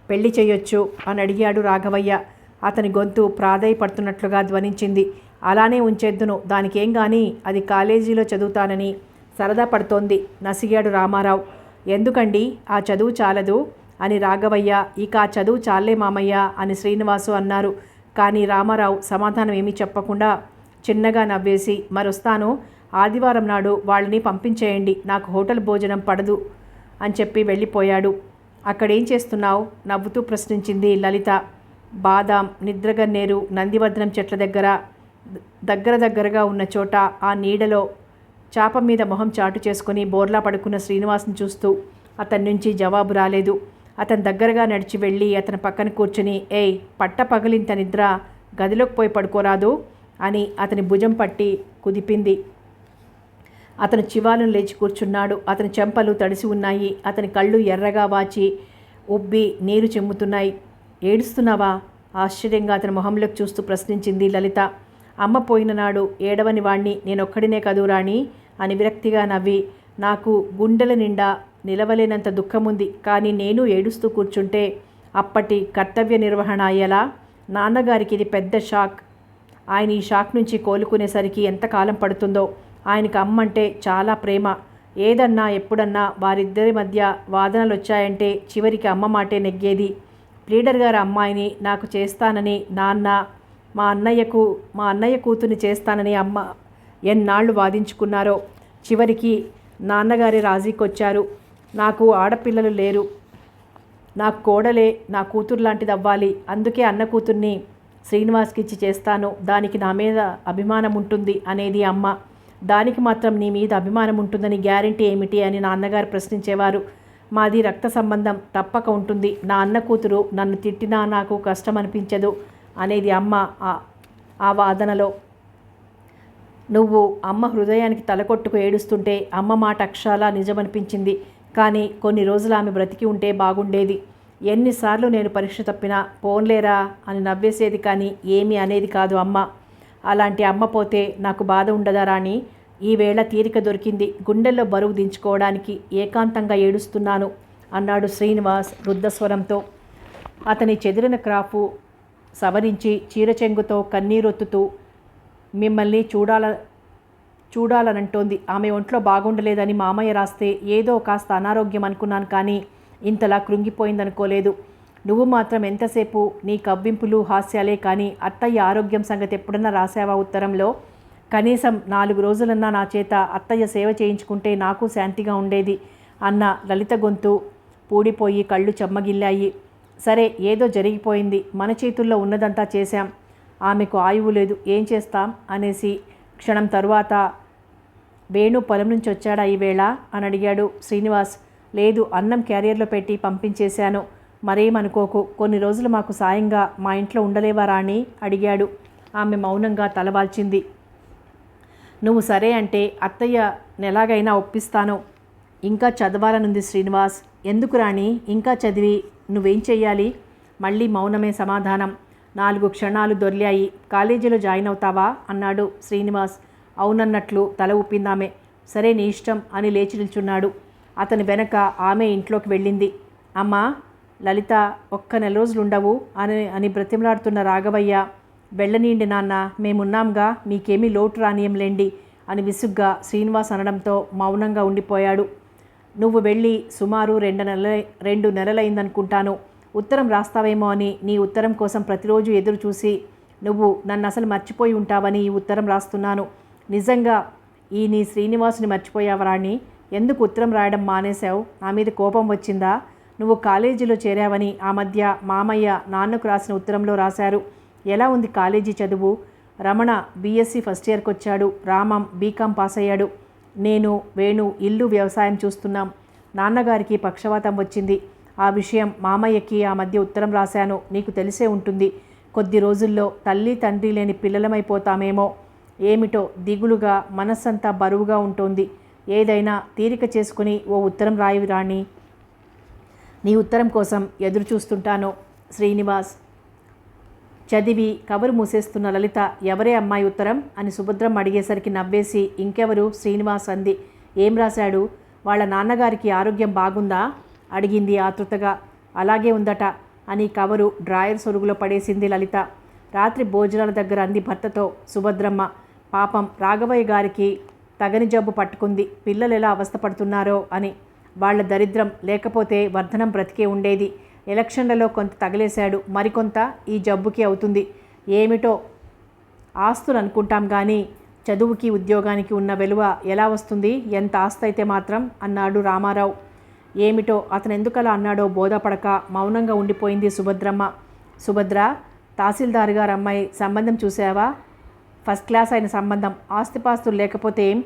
A: పెళ్లి చేయొచ్చు అని అడిగాడు రాఘవయ్య. అతని గొంతు ప్రాధేయపడుతున్నట్లుగా ధ్వనించింది. అలానే ఉంచేద్దును, దానికేం కానీ, అది కాలేజీలో చదువుతానని సరదా పడుతోంది నసిగాడు రామారావు. ఎందుకండి ఆ చదువు చాలదు అని రాఘవయ్య, ఇక ఆ చదువు చాలే మామయ్య అని శ్రీనివాసు అన్నారు. కానీ రామారావు సమాధానం ఏమీ చెప్పకుండా చిన్నగా నవ్వేసి, మరొస్తాను, ఆదివారం నాడు వాళ్ళని పంపించేయండి, నాకు హోటల్ భోజనం పడదు అని చెప్పి వెళ్ళిపోయాడు. అక్కడేం చేస్తున్నావు నవ్వుతూ ప్రశ్నించింది లలిత. బాదాం, నిద్రగన్నేరు, నందివర్ధనం చెట్ల దగ్గరగా ఉన్న చోట ఆ నీడలో చాప మీద మొహం చాటు చేసుకుని బోర్లా పడుకున్న శ్రీనివాస్ని చూస్తూ. అతని నుంచి జవాబు రాలేదు. అతని దగ్గరగా నడిచి వెళ్ళి అతని పక్కన కూర్చుని, ఏయ్ పట్ట పగిలింత నిద్ర, గదిలోకి పోయి పడుకోరాదు అని అతని భుజం పట్టి కుదిపింది. అతను చివాలను లేచి కూర్చున్నాడు. అతని చెంపలు తడిసి ఉన్నాయి. అతని కళ్ళు ఎర్రగా వాచి ఉబ్బి నీరు చెమ్ముతున్నాయి. ఏడుస్తున్నావా ఆశ్చర్యంగా అతని మొహంలోకి చూస్తూ ప్రశ్నించింది లలిత. అమ్మ పోయిన నాడు ఏడవని వాణ్ణి నేనొక్కడినే కదూ రాణి అని విరక్తిగా నవ్వి, నాకు గుండెల నిండా నిలవలేనంత దుఃఖముంది, కానీ నేను ఏడుస్తూ కూర్చుంటే అప్పటి కర్తవ్య నిర్వహణ అయ్యేలా. నాన్నగారికి ఇది పెద్ద షాక్. ఆయన ఈ షాక్ నుంచి కోలుకునేసరికి ఎంతకాలం పడుతుందో. ఆయనకు అమ్మంటే చాలా ప్రేమ. ఏదన్నా ఎప్పుడన్నా వారిద్దరి మధ్య వాదనలు వచ్చాయంటే చివరికి అమ్మ మాటే నెగ్గేది. ప్లీడర్ గారి అమ్మాయిని నాకు చేస్తానని నాన్న, మా అన్నయ్య కూతుర్ని చేస్తానని అమ్మ ఎన్నాళ్ళు వాదించుకున్నారో చివరికి నాన్నగారి రాజీకొచ్చారు. నాకు ఆడపిల్లలు లేరు, నాకు కోడలే నా కూతురు లాంటిది అవ్వాలి, అందుకే అన్న కూతుర్ని శ్రీనివాస్కి ఇచ్చి చేస్తాను, దానికి నా మీద అభిమానం ఉంటుంది అనేది అమ్మ. దానికి మాత్రం నీ మీద అభిమానం ఉంటుందని గ్యారంటీ ఏమిటి అని నాన్నగారు ప్రశ్నించేవారు. మాది రక్త సంబంధం, తప్పక ఉంటుంది. నా అన్న కూతురు నన్ను తిట్టినా నాకు కష్టం అనిపించదు అనేది అమ్మ ఆ వాదనలో. నువ్వు అమ్మ హృదయానికి తలకొట్టుకు ఏడుస్తుంటే అమ్మ మాట అక్షరాలా నిజమనిపించింది. కానీ కొన్ని రోజులు ఆమె బ్రతికి ఉంటే బాగుండేది. ఎన్నిసార్లు నేను పరీక్ష తప్పినా పోన్లేరా అని నవ్వేసేది, కానీ ఏమీ అనేది కాదు అమ్మ. అలాంటి అమ్మ పోతే నాకు బాధ ఉండదా రాణి? ఈవేళ తీరిక దొరికింది, గుండెల్లో బరువు దించుకోవడానికి ఏకాంతంగా ఏడుస్తున్నాను అన్నాడు శ్రీనివాస్ వృద్ధస్వరంతో. అతని చెదిరిన క్రాఫు సవరించి చీరచెంగుతో కన్నీరొత్తుతూ, మిమ్మల్ని చూడాలనంటోంది. ఆమె ఒంట్లో బాగుండలేదని మామయ్య రాస్తే ఏదో కాస్త అనారోగ్యం అనుకున్నాను, కానీ ఇంతలా కృంగిపోయిందనుకోలేదు. నువ్వు మాత్రం ఎంతసేపు నీ కవ్వింపులు హాస్యాలే, కానీ అత్తయ్య ఆరోగ్యం సంగతి ఎప్పుడన్నా రాసావా ఉత్తరంలో? కనీసం 4 రోజులన్నా నా చేత అత్తయ్య సేవ చేయించుకుంటే నాకు శాంతిగా ఉండేది అన్న లలిత గొంతు పూడిపోయి కళ్ళు చెమ్మగిల్లాయి. సరే, ఏదో జరిగిపోయింది, మన చేతుల్లో ఉన్నదంతా చేశాం. ఆమెకు ఆయువు లేదు, ఏం చేస్తాం అనేసి క్షణం తరువాత, వేణు పొలం నుంచి వచ్చాడా ఈవేళ అని అడిగాడు శ్రీనివాస్. లేదు, అన్నం క్యారియర్లో పెట్టి పంపించేశాను, మరేమనుకోకు. కొన్ని రోజులు మాకు సాయంగా మా ఇంట్లో ఉండలేవా రాణి అడిగాడు. ఆమె మౌనంగా తలవాల్చింది. నువ్వు సరే అంటే అత్తయ్య నెలాగైనా ఒప్పిస్తాను. ఇంకా చదవాలనుంది శ్రీనివాస్. ఎందుకు రాణి, ఇంకా చదివి నువ్వేం చెయ్యాలి? మళ్ళీ మౌనమే సమాధానం. 4 క్షణాలు దొర్లాయి. కాలేజీలో జాయిన్ అవుతావా అన్నాడు శ్రీనివాస్. అవునన్నట్లు తల ఊపిందామే. సరే, నీ ఇష్టం అని లేచి నిల్చున్నాడు. అతని వెనక ఆమె ఇంట్లోకి వెళ్ళింది. అమ్మా లలిత, ఒక్క 4 రోజులుండవు అని బ్రతిమలాడుతున్న రాఘవయ్య, వెళ్ళనీండి నాన్న, మేమున్నాంగా, మీకేమీ లోటు రానియంలేండి అని విసుగ్గా శ్రీనివాస్ అనడంతో మౌనంగా ఉండిపోయాడు. నువ్వు వెళ్ళి సుమారు 2 నెలలైందనుకుంటాను. ఉత్తరం రాస్తావేమో అని నీ ఉత్తరం కోసం ప్రతిరోజు ఎదురు చూసి నువ్వు నన్ను అసలు మర్చిపోయి ఉంటావని ఈ ఉత్తరం రాస్తున్నాను. నిజంగా ఈ నీ శ్రీనివాసుని మర్చిపోయావరాణి? ఎందుకు ఉత్తరం రాయడం మానేశావు? నా మీద కోపం వచ్చిందా? నువ్వు కాలేజీలో చేరావని ఆ మధ్య మామయ్య నాన్నకు రాసిన ఉత్తరంలో రాశారు. ఎలా ఉంది కాలేజీ చదువు? రమణ బీఎస్సీ ఫస్ట్ ఇయర్కి వచ్చాడు, రామం బీకాం పాస్ అయ్యాడు. నేను వేణు ఇల్లు వ్యవసాయం చూస్తున్నాం. నాన్నగారికి పక్షవాతం వచ్చింది. ఆ విషయం మామయ్యకి ఆ మధ్య ఉత్తరం రాశాను, నీకు తెలిసే ఉంటుంది. కొద్ది రోజుల్లో తల్లి తండ్రి లేని పిల్లలమైపోతామేమో. ఏమిటో దిగులుగా మనస్సంతా బరువుగా ఉంటుంది. ఏదైనా తీరిక చేసుకుని ఓ ఉత్తరం రాయవి రాణి. నీ ఉత్తరం కోసం ఎదురు చూస్తుంటాను. శ్రీనివాస్. చదివి కవరు మూసేస్తున్న లలిత, ఎవరే అమ్మాయి ఉత్తరం అని సుభద్రం అడిగేసరికి నవ్వేసి, ఇంకెవరు శ్రీనివాస్ అంది. ఏం రాశాడు? వాళ్ళ నాన్నగారికి ఆరోగ్యం బాగుందా అడిగింది ఆతృతగా. అలాగే ఉందట అని కవరు డ్రాయర్ సొరుగులో పడేసింది లలిత. రాత్రి భోజనాల దగ్గర అంది భర్తతో సుభద్రమ్మ. పాపం రాఘవయ్య గారికి తగని జబ్బు పట్టుకుంది. పిల్లలు ఎలా అవస్థపడుతున్నారో అని. వాళ్ళ దరిద్రం లేకపోతే వర్ధనం బ్రతికే ఉండేది. ఎలక్షన్లలో కొంత తగిలేశాడు, మరికొంత ఈ జబ్బుకి అవుతుంది. ఏమిటో ఆస్తులు అనుకుంటాం కానీ చదువుకి ఉద్యోగానికి ఉన్న విలువ ఎలా వస్తుంది? ఎంత ఆస్తి అయితే మాత్రం అన్నాడు రామారావు. ఏమిటో అతను ఎందుకలా అన్నాడో బోధపడక మౌనంగా ఉండిపోయింది సుభద్రమ్మ. సుభద్ర, తహసీల్దార్ గారు అమ్మాయి సంబంధం చూసావా? ఫస్ట్ క్లాస్ అయిన సంబంధం. ఆస్తిపాస్తులు లేకపోతే ఏం?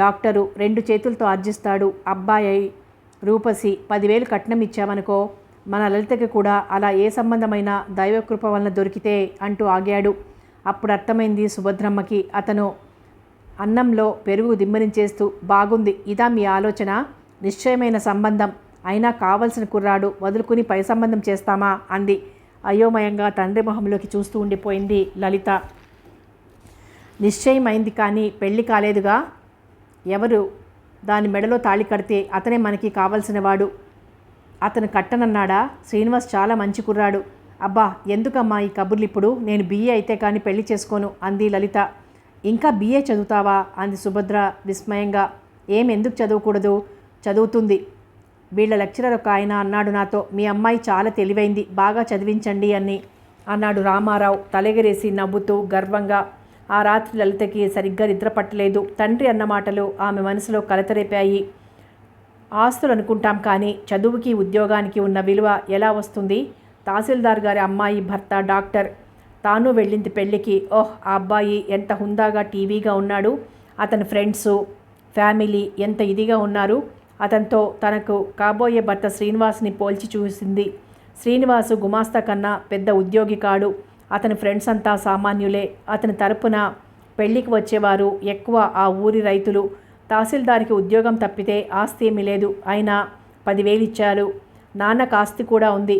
A: డాక్టరు 2 చేతులతో ఆర్జిస్తాడు. అబ్బాయి రూపసి 10,000 కట్నం ఇచ్చామనుకో. మన లలితకి కూడా అలా ఏ సంబంధమైన దైవకృప వలన దొరికితే అంటూ ఆగాడు. అప్పుడు అర్థమైంది సుభద్రమ్మకి. అతను అన్నంలో పెరుగు దిమ్మరించేస్తూ, బాగుంది, ఇదా మీ ఆలోచన? నిశ్చయమైన సంబంధం అయినా కావలసిన కుర్రాడు వదులుకుని పై సంబంధం చేస్తామా అంది. అయోమయంగా తండ్రి మొహంలోకి చూస్తూ ఉండిపోయింది లలిత. నిశ్చయమైంది కానీ పెళ్లి కాలేదుగా. ఎవరు దాని మెడలో తాళి కడితే అతనే మనకి కావలసినవాడు. అతను కట్టనన్నాడా? శ్రీనివాస్ చాలా మంచి కుర్రాడు. అబ్బా, ఎందుకమ్మా ఈ కబుర్లు ఇప్పుడు? నేను BA అయితే కానీ పెళ్లి చేసుకోను అంది లలిత. ఇంకా BA చదువుతావా అంది సుభద్ర విస్మయంగా. ఎందుకు చదవకూడదు? చదువుతుంది. వీళ్ళ లెక్చరర్ ఒక ఆయన అన్నాడు నాతో, మీ అమ్మాయి చాలా తెలివైంది, బాగా చదివించండి అని అన్నాడు రామారావు తలెగరేసి నవ్వుతూ గర్వంగా. ఆ రాత్రి లలితకి సరిగ్గా నిద్ర పట్టలేదు. తండ్రి అన్న మాటలు ఆమె మనసులో కలతరేపాయి. ఆస్తులు అనుకుంటాం కానీ చదువుకి ఉద్యోగానికి ఉన్న విలువ ఎలా వస్తుంది? తహసీల్దార్ గారి అమ్మాయి భర్త డాక్టర్. తాను వెళ్ళింది పెళ్ళికి. ఓహ్, ఆ అబ్బాయి ఎంత హుందాగా టీవీగా ఉన్నాడు. అతని ఫ్రెండ్సు ఫ్యామిలీ ఎంత ఇదిగా ఉన్నారు. అతనితో తనకు కాబోయే భర్త శ్రీనివాస్ని పోల్చి చూసింది. శ్రీనివాసు గుమాస్తా కన్నా పెద్ద ఉద్యోగి కాడు. అతని ఫ్రెండ్స్ అంతా సామాన్యులే. అతని తరపున పెళ్లికి వచ్చేవారు ఎక్కువ ఆ ఊరి రైతులు. తహసీల్దార్కి ఉద్యోగం తప్పితే ఆస్తి ఏమీ లేదు. అయినా 10,000 ఇచ్చారు. నాన్నకు ఆస్తి కూడా ఉంది.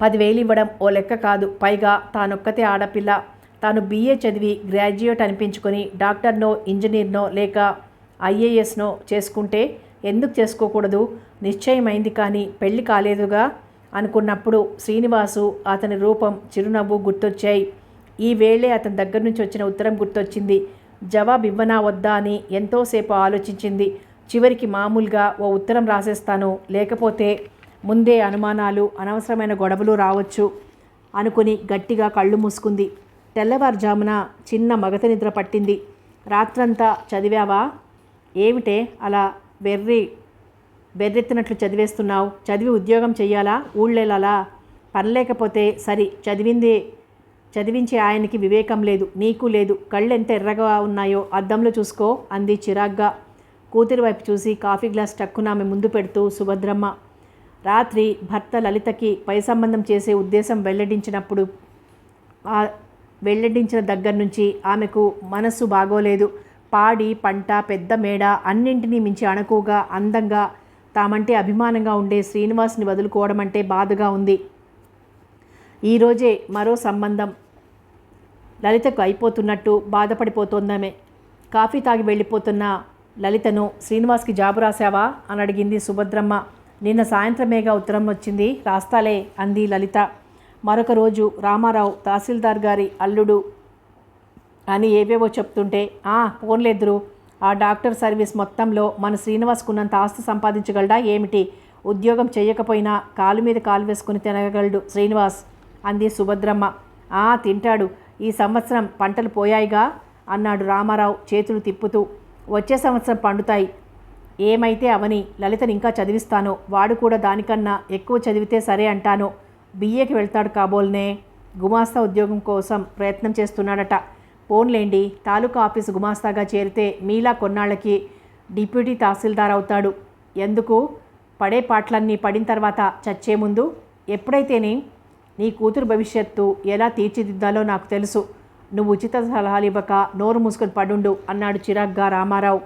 A: 10,000 ఇవ్వడం ఓ లెక్క కాదు. పైగా తానొక్కతే ఆడపిల్ల. తాను BA చదివి గ్రాడ్యుయేట్ అనిపించుకొని డాక్టర్నో ఇంజనీర్నో లేక IASనో చేసుకుంటే ఎందుకు చేసుకోకూడదు? నిశ్చయమైంది కానీ పెళ్లి కాలేదుగా అనుకున్నప్పుడు శ్రీనివాసు, అతని రూపం, చిరునవ్వు గుర్తొచ్చాయి. ఈ వేళే అతని దగ్గర నుంచి వచ్చిన ఉత్తరం గుర్తొచ్చింది. జవాబు ఇవ్వనా వద్దా అని ఎంతోసేపు ఆలోచించింది. చివరికి మామూలుగా ఓ ఉత్తరం రాసేస్తాను, లేకపోతే ముందే అనుమానాలు, అనవసరమైన గొడవలు రావచ్చు అనుకుని గట్టిగా కళ్ళు మూసుకుంది. తెల్లవారుజామున చిన్న మగత నిద్ర పట్టింది. రాత్రంతా చదివావా? ఏమిటే అలా బెర్రెత్తినట్లు చదివేస్తున్నావు? చదివి ఉద్యోగం చెయ్యాలా? ఊళ్ళెళ్ళాలా? పనిలేకపోతే సరి. చదివించే ఆయనకి వివేకం లేదు, నీకు లేదు. కళ్ళు ఎంత ఎర్రగా ఉన్నాయో అద్దంలో చూసుకో అంది చిరాగ్గా. కూతురి వైపు చూసి కాఫీ గ్లాస్ టక్కున ఆమె ముందు పెడుతూ సుభద్రమ్మ. రాత్రి భర్త లలితకి పై సంబంధం చేసే ఉద్దేశం వెల్లడించిన దగ్గర నుంచి ఆమెకు మనస్సు బాగోలేదు. పాడి పంట, పెద్ద మేడ, అన్నింటినీ మించి అణకుగా, అందంగా, తామంటే అభిమానంగా ఉండే శ్రీనివాస్ని వదులుకోవడం అంటే బాధగా ఉంది. ఈరోజే మరో సంబంధం లలితకు అయిపోతున్నట్టు బాధపడిపోతోందామె. కాఫీ తాగి వెళ్ళిపోతున్న లలితను, శ్రీనివాస్కి జాబు రాశావా అని అడిగింది సుభద్రమ్మ. నిన్న సాయంత్రమేగా ఉత్తరం వచ్చింది, రాస్తాలే అంది లలిత. మరొక రోజు రామారావు తహసీల్దార్ గారి అల్లుడు అని ఏవేవో చెప్తుంటే, పోన్లేదురు, ఆ డాక్టర్ సర్వీస్ మొత్తంలో మన శ్రీనివాస్కున్నంత ఆస్తి సంపాదించగలడా ఏమిటి? ఉద్యోగం చేయకపోయినా కాలు మీద కాలు వేసుకుని తినగలడు శ్రీనివాస్ అంది సుభద్రమ్మ. తింటాడు. ఈ సంవత్సరం పంటలు పోయాయిగా అన్నాడు రామారావు చేతులు తిప్పుతూ. వచ్చే సంవత్సరం పండుతాయి. ఏమైతే అవని, లలితని ఇంకా చదివిస్తాను. వాడు కూడా దానికన్నా ఎక్కువ చదివితే సరే అంటాను. BAకి వెళ్తాడు కాబోల్నే. గుమాస్తా ఉద్యోగం కోసం ప్రయత్నం చేస్తున్నాడట. పోన్లేండి, తాలూకా ఆఫీసు గుమాస్తాగా చేరితే మీలా కొన్నాళ్ళకి డిప్యూటీ తహసీల్దార్ అవుతాడు. ఎందుకు? పడే పాటలన్నీ పడిన తర్వాత చచ్చే ముందు. ఎప్పుడైతేనే నీ కూతురు భవిష్యత్తు ఎలా తీర్చిదిద్దాలో నాకు తెలుసు. నువ్వు ఉచిత సలహాలు ఇవ్వక నోరు మూసుకొని పడుండు అన్నాడు చిరాగ్గా రామారావు.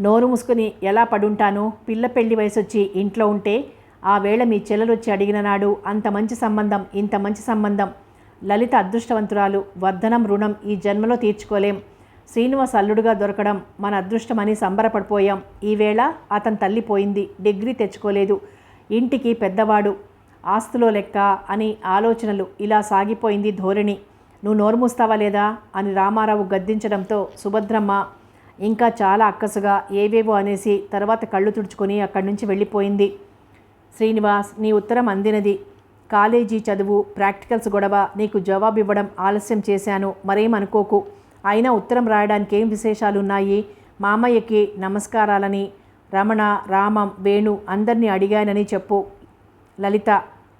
A: నోరు మూసుకొని ఎలా పడుంటాను? పిల్ల పెళ్లి వయసొచ్చి ఇంట్లో ఉంటే ఆ వేళ మీ చెల్లెలు వచ్చి అడిగిన నాడు అంత మంచి సంబంధం, ఇంత మంచి సంబంధం. లలిత అదృష్టవంతురాలు. వర్ధనం రుణం ఈ జన్మలో తీర్చుకోలేం. శ్రీనివాస్ అల్లుడుగా దొరకడం మన అదృష్టమని సంబరపడిపోయాం. ఈవేళ అతని తల్లి పోయింది, డిగ్రీ తెచ్చుకోలేదు, ఇంటికి పెద్దవాడు, ఆస్తులో లెక్క అని ఆలోచనలు, ఇలా సాగిపోయింది ధోరణి. నువ్వు నోరు మూస్తావా లేదా అని రామారావు గద్దించడంతో సుభద్రమ్మ ఇంకా చాలా అక్కసుగా ఏవేవో అనేసి తర్వాత కళ్ళు తుడుచుకొని అక్కడి నుంచి వెళ్ళిపోయింది. శ్రీనివాస్, నీ ఉత్తరం అందినది. కాలేజీ చదువు, ప్రాక్టికల్స్ గొడవ, నీకు జవాబు ఇవ్వడం ఆలస్యం చేశాను, మరేమనుకోకు. అయినా ఉత్తరం రాయడానికి ఏం విశేషాలున్నాయి? మామయ్యకి నమస్కారాలని, రమణ, రామం, వేణు అందరినీ అడిగానని చెప్పు. లలిత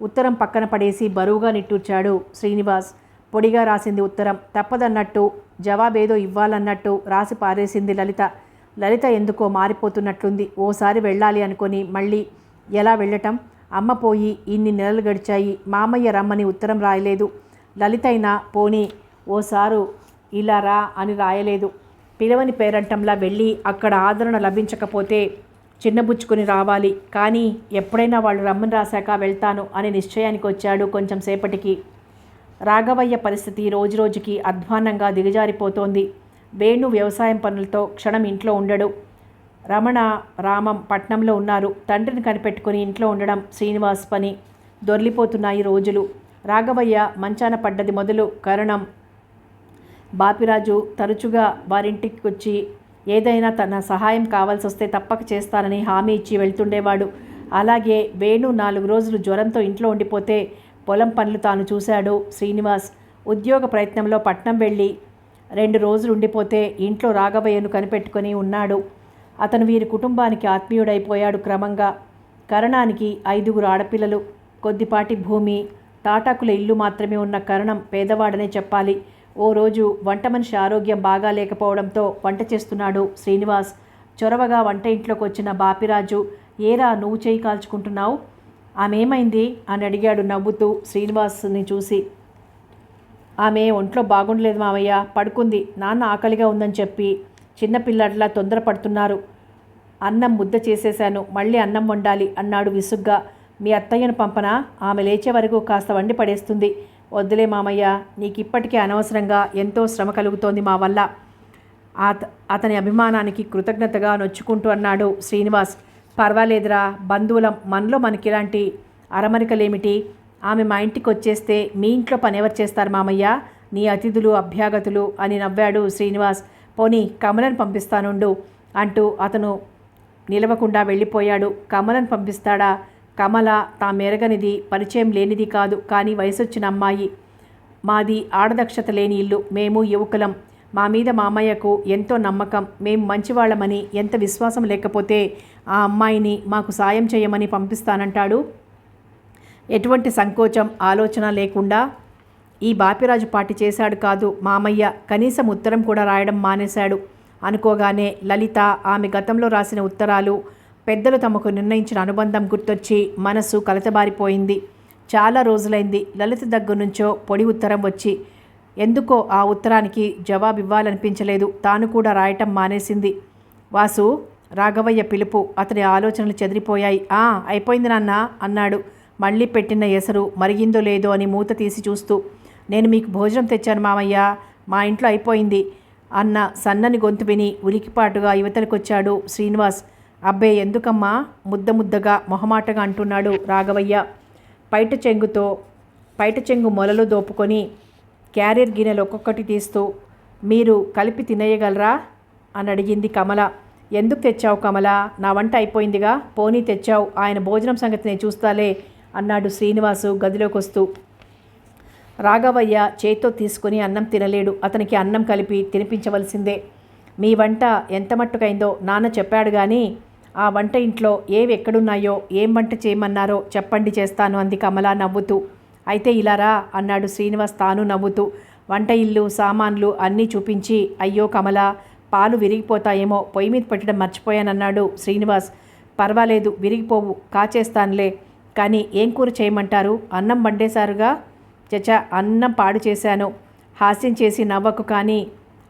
A: ఉత్తరం పక్కన పడేసి బరువుగా నిట్టూర్చాడు శ్రీనివాస్. పొడిగా రాసింది ఉత్తరం. తప్పదన్నట్టు, జవాబేదో ఇవ్వాలన్నట్టు రాసి పారేసింది లలిత. లలిత ఎందుకో మారిపోతున్నట్లుంది. ఓసారి వెళ్ళాలి అనుకొని మళ్ళీ ఎలా వెళ్ళటం? అమ్మ పోయి ఇన్ని నెలలు గడిచాయి. మామయ్య రమ్మని ఉత్తరం రాయలేదు. లలిత అయినా పోనీ ఓసారు ఇలా రా అని రాయలేదు. పిలవని పేరంటంలా వెళ్ళి అక్కడ ఆదరణ లభించకపోతే చిన్నబుచ్చుకొని రావాలి. కానీ ఎప్పుడైనా వాళ్ళు రమ్మని రాశాక వెళ్తాను అనే నిశ్చయానికి వచ్చాడు. కొంచెం సేపటికి రాఘవయ్య పరిస్థితి రోజురోజుకి అధ్వాన్నంగా దిగజారిపోతోంది. వేణు వ్యవసాయం పనులతో క్షణం ఇంట్లో ఉండడు. రమణ, రామం పట్నంలో ఉన్నారు. తండ్రిని కనిపెట్టుకుని ఇంట్లో ఉండడం శ్రీనివాస్ పని. దొర్లిపోతున్నాయి రోజులు. రాఘవయ్య మంచాన పడ్డది మొదలు కరణం, బాపిరాజు తరచుగా వారింటికి వచ్చి ఏదైనా తన సహాయం కావాల్సి వస్తే తప్పక చేస్తానని హామీ ఇచ్చి వెళ్తుండేవాడు. అలాగే వేణు 4 రోజులు జ్వరంతో ఇంట్లో ఉండిపోతే పొలం పనులు తాను చూశాడు శ్రీనివాస్. ఉద్యోగ ప్రయత్నంలో పట్నం వెళ్ళి 2 రోజులు ఉండిపోతే ఇంట్లో రాఘవయ్యను కనిపెట్టుకొని ఉన్నాడు. అతను వీరి కుటుంబానికి ఆత్మీయుడైపోయాడు క్రమంగా. కరణానికి 5గురు ఆడపిల్లలు, కొద్దిపాటి భూమి, తాటాకుల ఇల్లు మాత్రమే ఉన్న కరణం పేదవాడనే చెప్పాలి. ఓ రోజు వంట మనిషి ఆరోగ్యం బాగా లేకపోవడంతో వంట చేస్తున్నాడు శ్రీనివాస్. చొరవగా వంట ఇంట్లోకి వచ్చిన బాపిరాజు, ఏరా నువ్వు చేయి కాల్చుకుంటున్నావు? ఆమెమైంది అని అడిగాడు నవ్వుతూ శ్రీనివాస్ని చూసి. ఆమె ఒంట్లో బాగుండలేదు మామయ్య, పడుకుంది. నాన్న ఆకలిగా ఉందని చెప్పి చిన్నపిల్లట్లా తొందరపడుతున్నారు. అన్నం ముద్ద చేసేశాను, మళ్ళీ అన్నం వండాలి అన్నాడు విసుగ్గా. మీ అత్తయ్యను పంపనా? ఆమె లేచే వరకు కాస్త వండి పడేస్తుంది. వద్దులే మామయ్య, నీకు ఇప్పటికే అనవసరంగా ఎంతో శ్రమ కలుగుతోంది మా వల్ల. అతని అభిమానానికి కృతజ్ఞతగా నొచ్చుకుంటూ అన్నాడు శ్రీనివాస్. పర్వాలేదురా, బంధువులం, మనలో మనకిలాంటి అరమరికలేమిటి? ఆమె మా ఇంటికి వచ్చేస్తే మీ ఇంట్లో పని ఎవరు చేస్తారు మామయ్య? నీ అతిథులు అభ్యాగతులు అని నవ్వాడు శ్రీనివాస్. పోనీ కమలను పంపిస్తానుండు అంటూ అతను నిలవకుండా వెళ్ళిపోయాడు. కమలను పంపిస్తాడా? కమల తామెరగనిది, పరిచయం లేనిది కాదు, కానీ వయసొచ్చిన అమ్మాయి. మాది ఆడదక్షత లేని ఇల్లు. మేము యువకులం. మా మీద మామయ్యకు ఎంతో నమ్మకం. మేము మంచివాళ్ళమని ఎంత విశ్వాసం లేకపోతే ఆ అమ్మాయిని మాకు సాయం చేయమని పంపిస్తానంటాడు. ఎటువంటి సంకోచం ఆలోచన లేకుండా ఈ బాపిరాజు పాటి చేశాడు కాదు మామయ్య. కనీసం ఉత్తరం కూడా రాయడం మానేశాడు. అనుకోగానే లలిత, ఆమె గతంలో రాసిన ఉత్తరాలు, పెద్దలు తమకు నిర్ణయించిన అనుబంధం గుర్తొచ్చి మనసు కలతబారిపోయింది. చాలా రోజులైంది లలిత దగ్గర నుంచో పొడి ఉత్తరం వచ్చి. ఎందుకో ఆ ఉత్తరానికి జవాబు ఇవ్వాలనిపించలేదు. తాను కూడా రాయటం మానేసింది. వాసు, రాఘవయ్య పిలుపు. అతని ఆలోచనలు చెదిరిపోయాయి. అయిపోయింది నాన్న అన్నాడు. మళ్ళీ పెట్టిన ఎసరు మరిగిందో లేదో అని మూత తీసి చూస్తూ. నేను మీకు భోజనం తెచ్చాను మామయ్య, మా ఇంట్లో అయిపోయింది అన్న సన్నని గొంతు విని ఉలికిపాటుగా యువతలకొచ్చాడు శ్రీనివాస్. అబ్బే ఎందుకమ్మా? ముద్దగా మొహమాటగా అంటున్నాడు రాఘవయ్య. పైట చెంగు మొలలు దోపుకొని క్యారియర్ గిన్నెలు ఒక్కొక్కటి తీస్తూ, మీరు కలిపి తినేయగలరా అని అడిగింది కమల. ఎందుకు తెచ్చావు కమల? నా వంట అయిపోయిందిగా. పోనీ తెచ్చావు, ఆయన భోజనం సంగతి నేను చూస్తాలే అన్నాడు శ్రీనివాసు గదిలోకి వస్తూ. రాఘవయ్య చేత్తో తీసుకుని అన్నం తినలేడు. అతనికి అన్నం కలిపి తినిపించవలసిందే. మీ వంట ఎంత మట్టుకైందో నాన్న చెప్పాడు కానీ ఆ వంట ఇంట్లో ఏవి ఎక్కడున్నాయో, ఏం వంట చేయమన్నారో చెప్పండి, చేస్తాను అంది కమల నవ్వుతూ. అయితే ఇలా రా అన్నాడు శ్రీనివాస్ తాను నవ్వుతూ. వంట ఇల్లు సామాన్లు అన్నీ చూపించి, అయ్యో కమల, పాలు విరిగిపోతాయేమో, పొయ్యి మీద పెట్టడం మర్చిపోయానన్నాడు శ్రీనివాస్. పర్వాలేదు, విరిగిపోవు, కాచేస్తానులే. కానీ ఏం కూర చేయమంటారు? అన్నం వండేశారుగా. చచా, అన్నం పాడు చేశాను. హాస్యం చేసి నవ్వకు, కానీ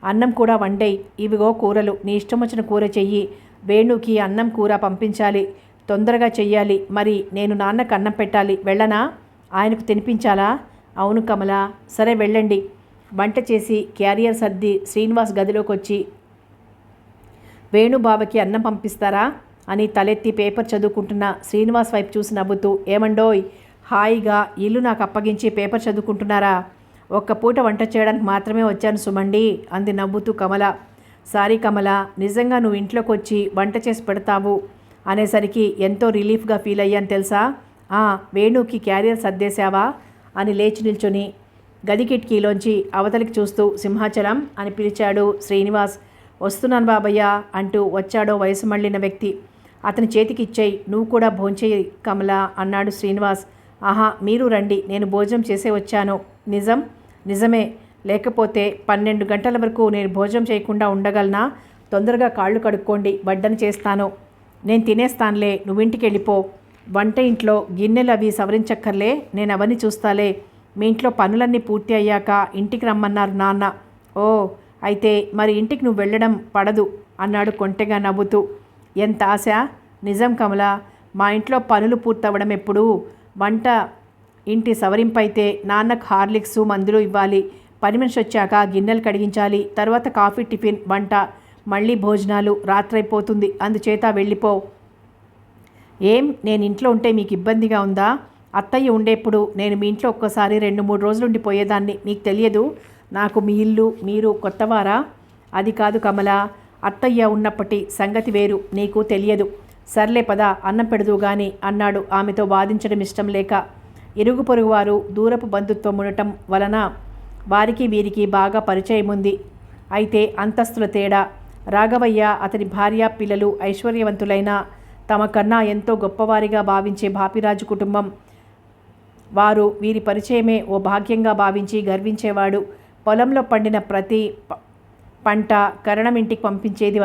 A: అన్నం కూడా వండేయి. ఇవిగో కూరలు, నీ ఇష్టం వచ్చిన కూర చెయ్యి. వేణుకి అన్నం కూర పంపించాలి, తొందరగా చెయ్యాలి. మరి నేను నాన్నకు అన్నం పెట్టాలి, వెళ్ళనా? ఆయనకు తినిపించాలా? అవును కమల. సరే వెళ్ళండి. వంట చేసి క్యారియర్ సర్ది శ్రీనివాస్ గదిలోకి వచ్చి, వేణుబాబకి అన్నం పంపిస్తారా అని తలెత్తి పేపర్ చదువుకుంటున్న శ్రీనివాస్ వైపు చూసి నవ్వుతూ, ఏమండోయ్, హాయిగా ఇల్లు నాకు అప్పగించి పేపర్ చదువుకుంటున్నారా? ఒక్క పూట వంట చేయడానికి మాత్రమే వచ్చాను సుమండి అంది నవ్వుతూ కమల. సారీ కమల, నిజంగా నువ్వు ఇంట్లోకి వచ్చి వంట చేసి పెడతావు అనేసరికి ఎంతో రిలీఫ్గా ఫీల్ అయ్యాను తెలుసా. వేణుకి క్యారియర్ సర్దేశావా అని లేచి నిల్చొని గది కిటికీలోంచి అవతలికి చూస్తూ సింహాచలం అని పిలిచాడు శ్రీనివాస్. వస్తున్నాను బాబయ్య అంటూ వచ్చాడో వయసు మళ్ళిన వ్యక్తి. అతని చేతికి ఇచ్చేయి, నువ్వు కూడా భోంచేయి కమల అన్నాడు శ్రీనివాస్. మీరు రండి, నేను భోజనం చేసే వచ్చాను. నిజమే, లేకపోతే 12 గంటల వరకు నేను భోజనం చేయకుండా ఉండగలనా? తొందరగా కాళ్ళు కడుక్కోండి, వడ్డన చేస్తాను. నేను తినేస్తానులే, నువ్వింటికి వెళ్ళిపో. వంట ఇంట్లో గిన్నెలు అవి సవరించక్కర్లే, నేను అవన్నీ చూస్తాలే. మీ ఇంట్లో పనులన్నీ పూర్తి అయ్యాక ఇంటికి రమ్మన్నారు నాన్న. ఓ, అయితే మరి ఇంటికి నువ్వు వెళ్ళడం పడదు అన్నాడు కొంటెగా నవ్వుతూ. ఎంత ఆశ! నిజం కమల, మా ఇంట్లో పనులు పూర్తవ్వడం ఎప్పుడు? వంట ఇంటి సవరింపైతే నాన్నకు హార్లిక్స్ మందులు ఇవ్వాలి, పని మనిషి వచ్చాక గిన్నెలు కడిగించాలి, తర్వాత కాఫీ, టిఫిన్, వంట, మళ్ళీ భోజనాలు, రాత్రైపోతుంది. అందుచేత వెళ్ళిపో. నేను ఇంట్లో ఉంటే మీకు ఇబ్బందిగా ఉందా? అత్తయ్య ఉండేప్పుడు నేను మీ ఇంట్లో ఒక్కసారి 2-3 రోజులు ఉండిపోయేదాన్ని, మీకు తెలియదు? నాకు మీ ఇల్లు, మీరు కొత్తవారా? అది కాదు కమల, అత్తయ్య ఉన్నప్పటి సంగతి వేరు, నీకు తెలియదు. సర్లే పద, అన్నం పెడదు గాని అన్నాడు ఆమెతో వాదించడం ఇష్టం లేక. ఇరుగు పొరుగు వారు దూరపు బంధుత్వం ఉండటం వలన వారికి వీరికి బాగా పరిచయం ఉంది. అయితే అంతస్తుల తేడా. రాఘవయ్య, అతని భార్య, పిల్లలు ఐశ్వర్యవంతులైన తమ కన్నా ఎంతో గొప్పవారిగా భావించే బాపిరాజు కుటుంబం వారు వీరి పరిచయమే ఓ భాగ్యంగా భావించి గర్వించేవాడు. పొలంలో పండిన ప్రతి పంట కరణం ఇంటికి పంపించేది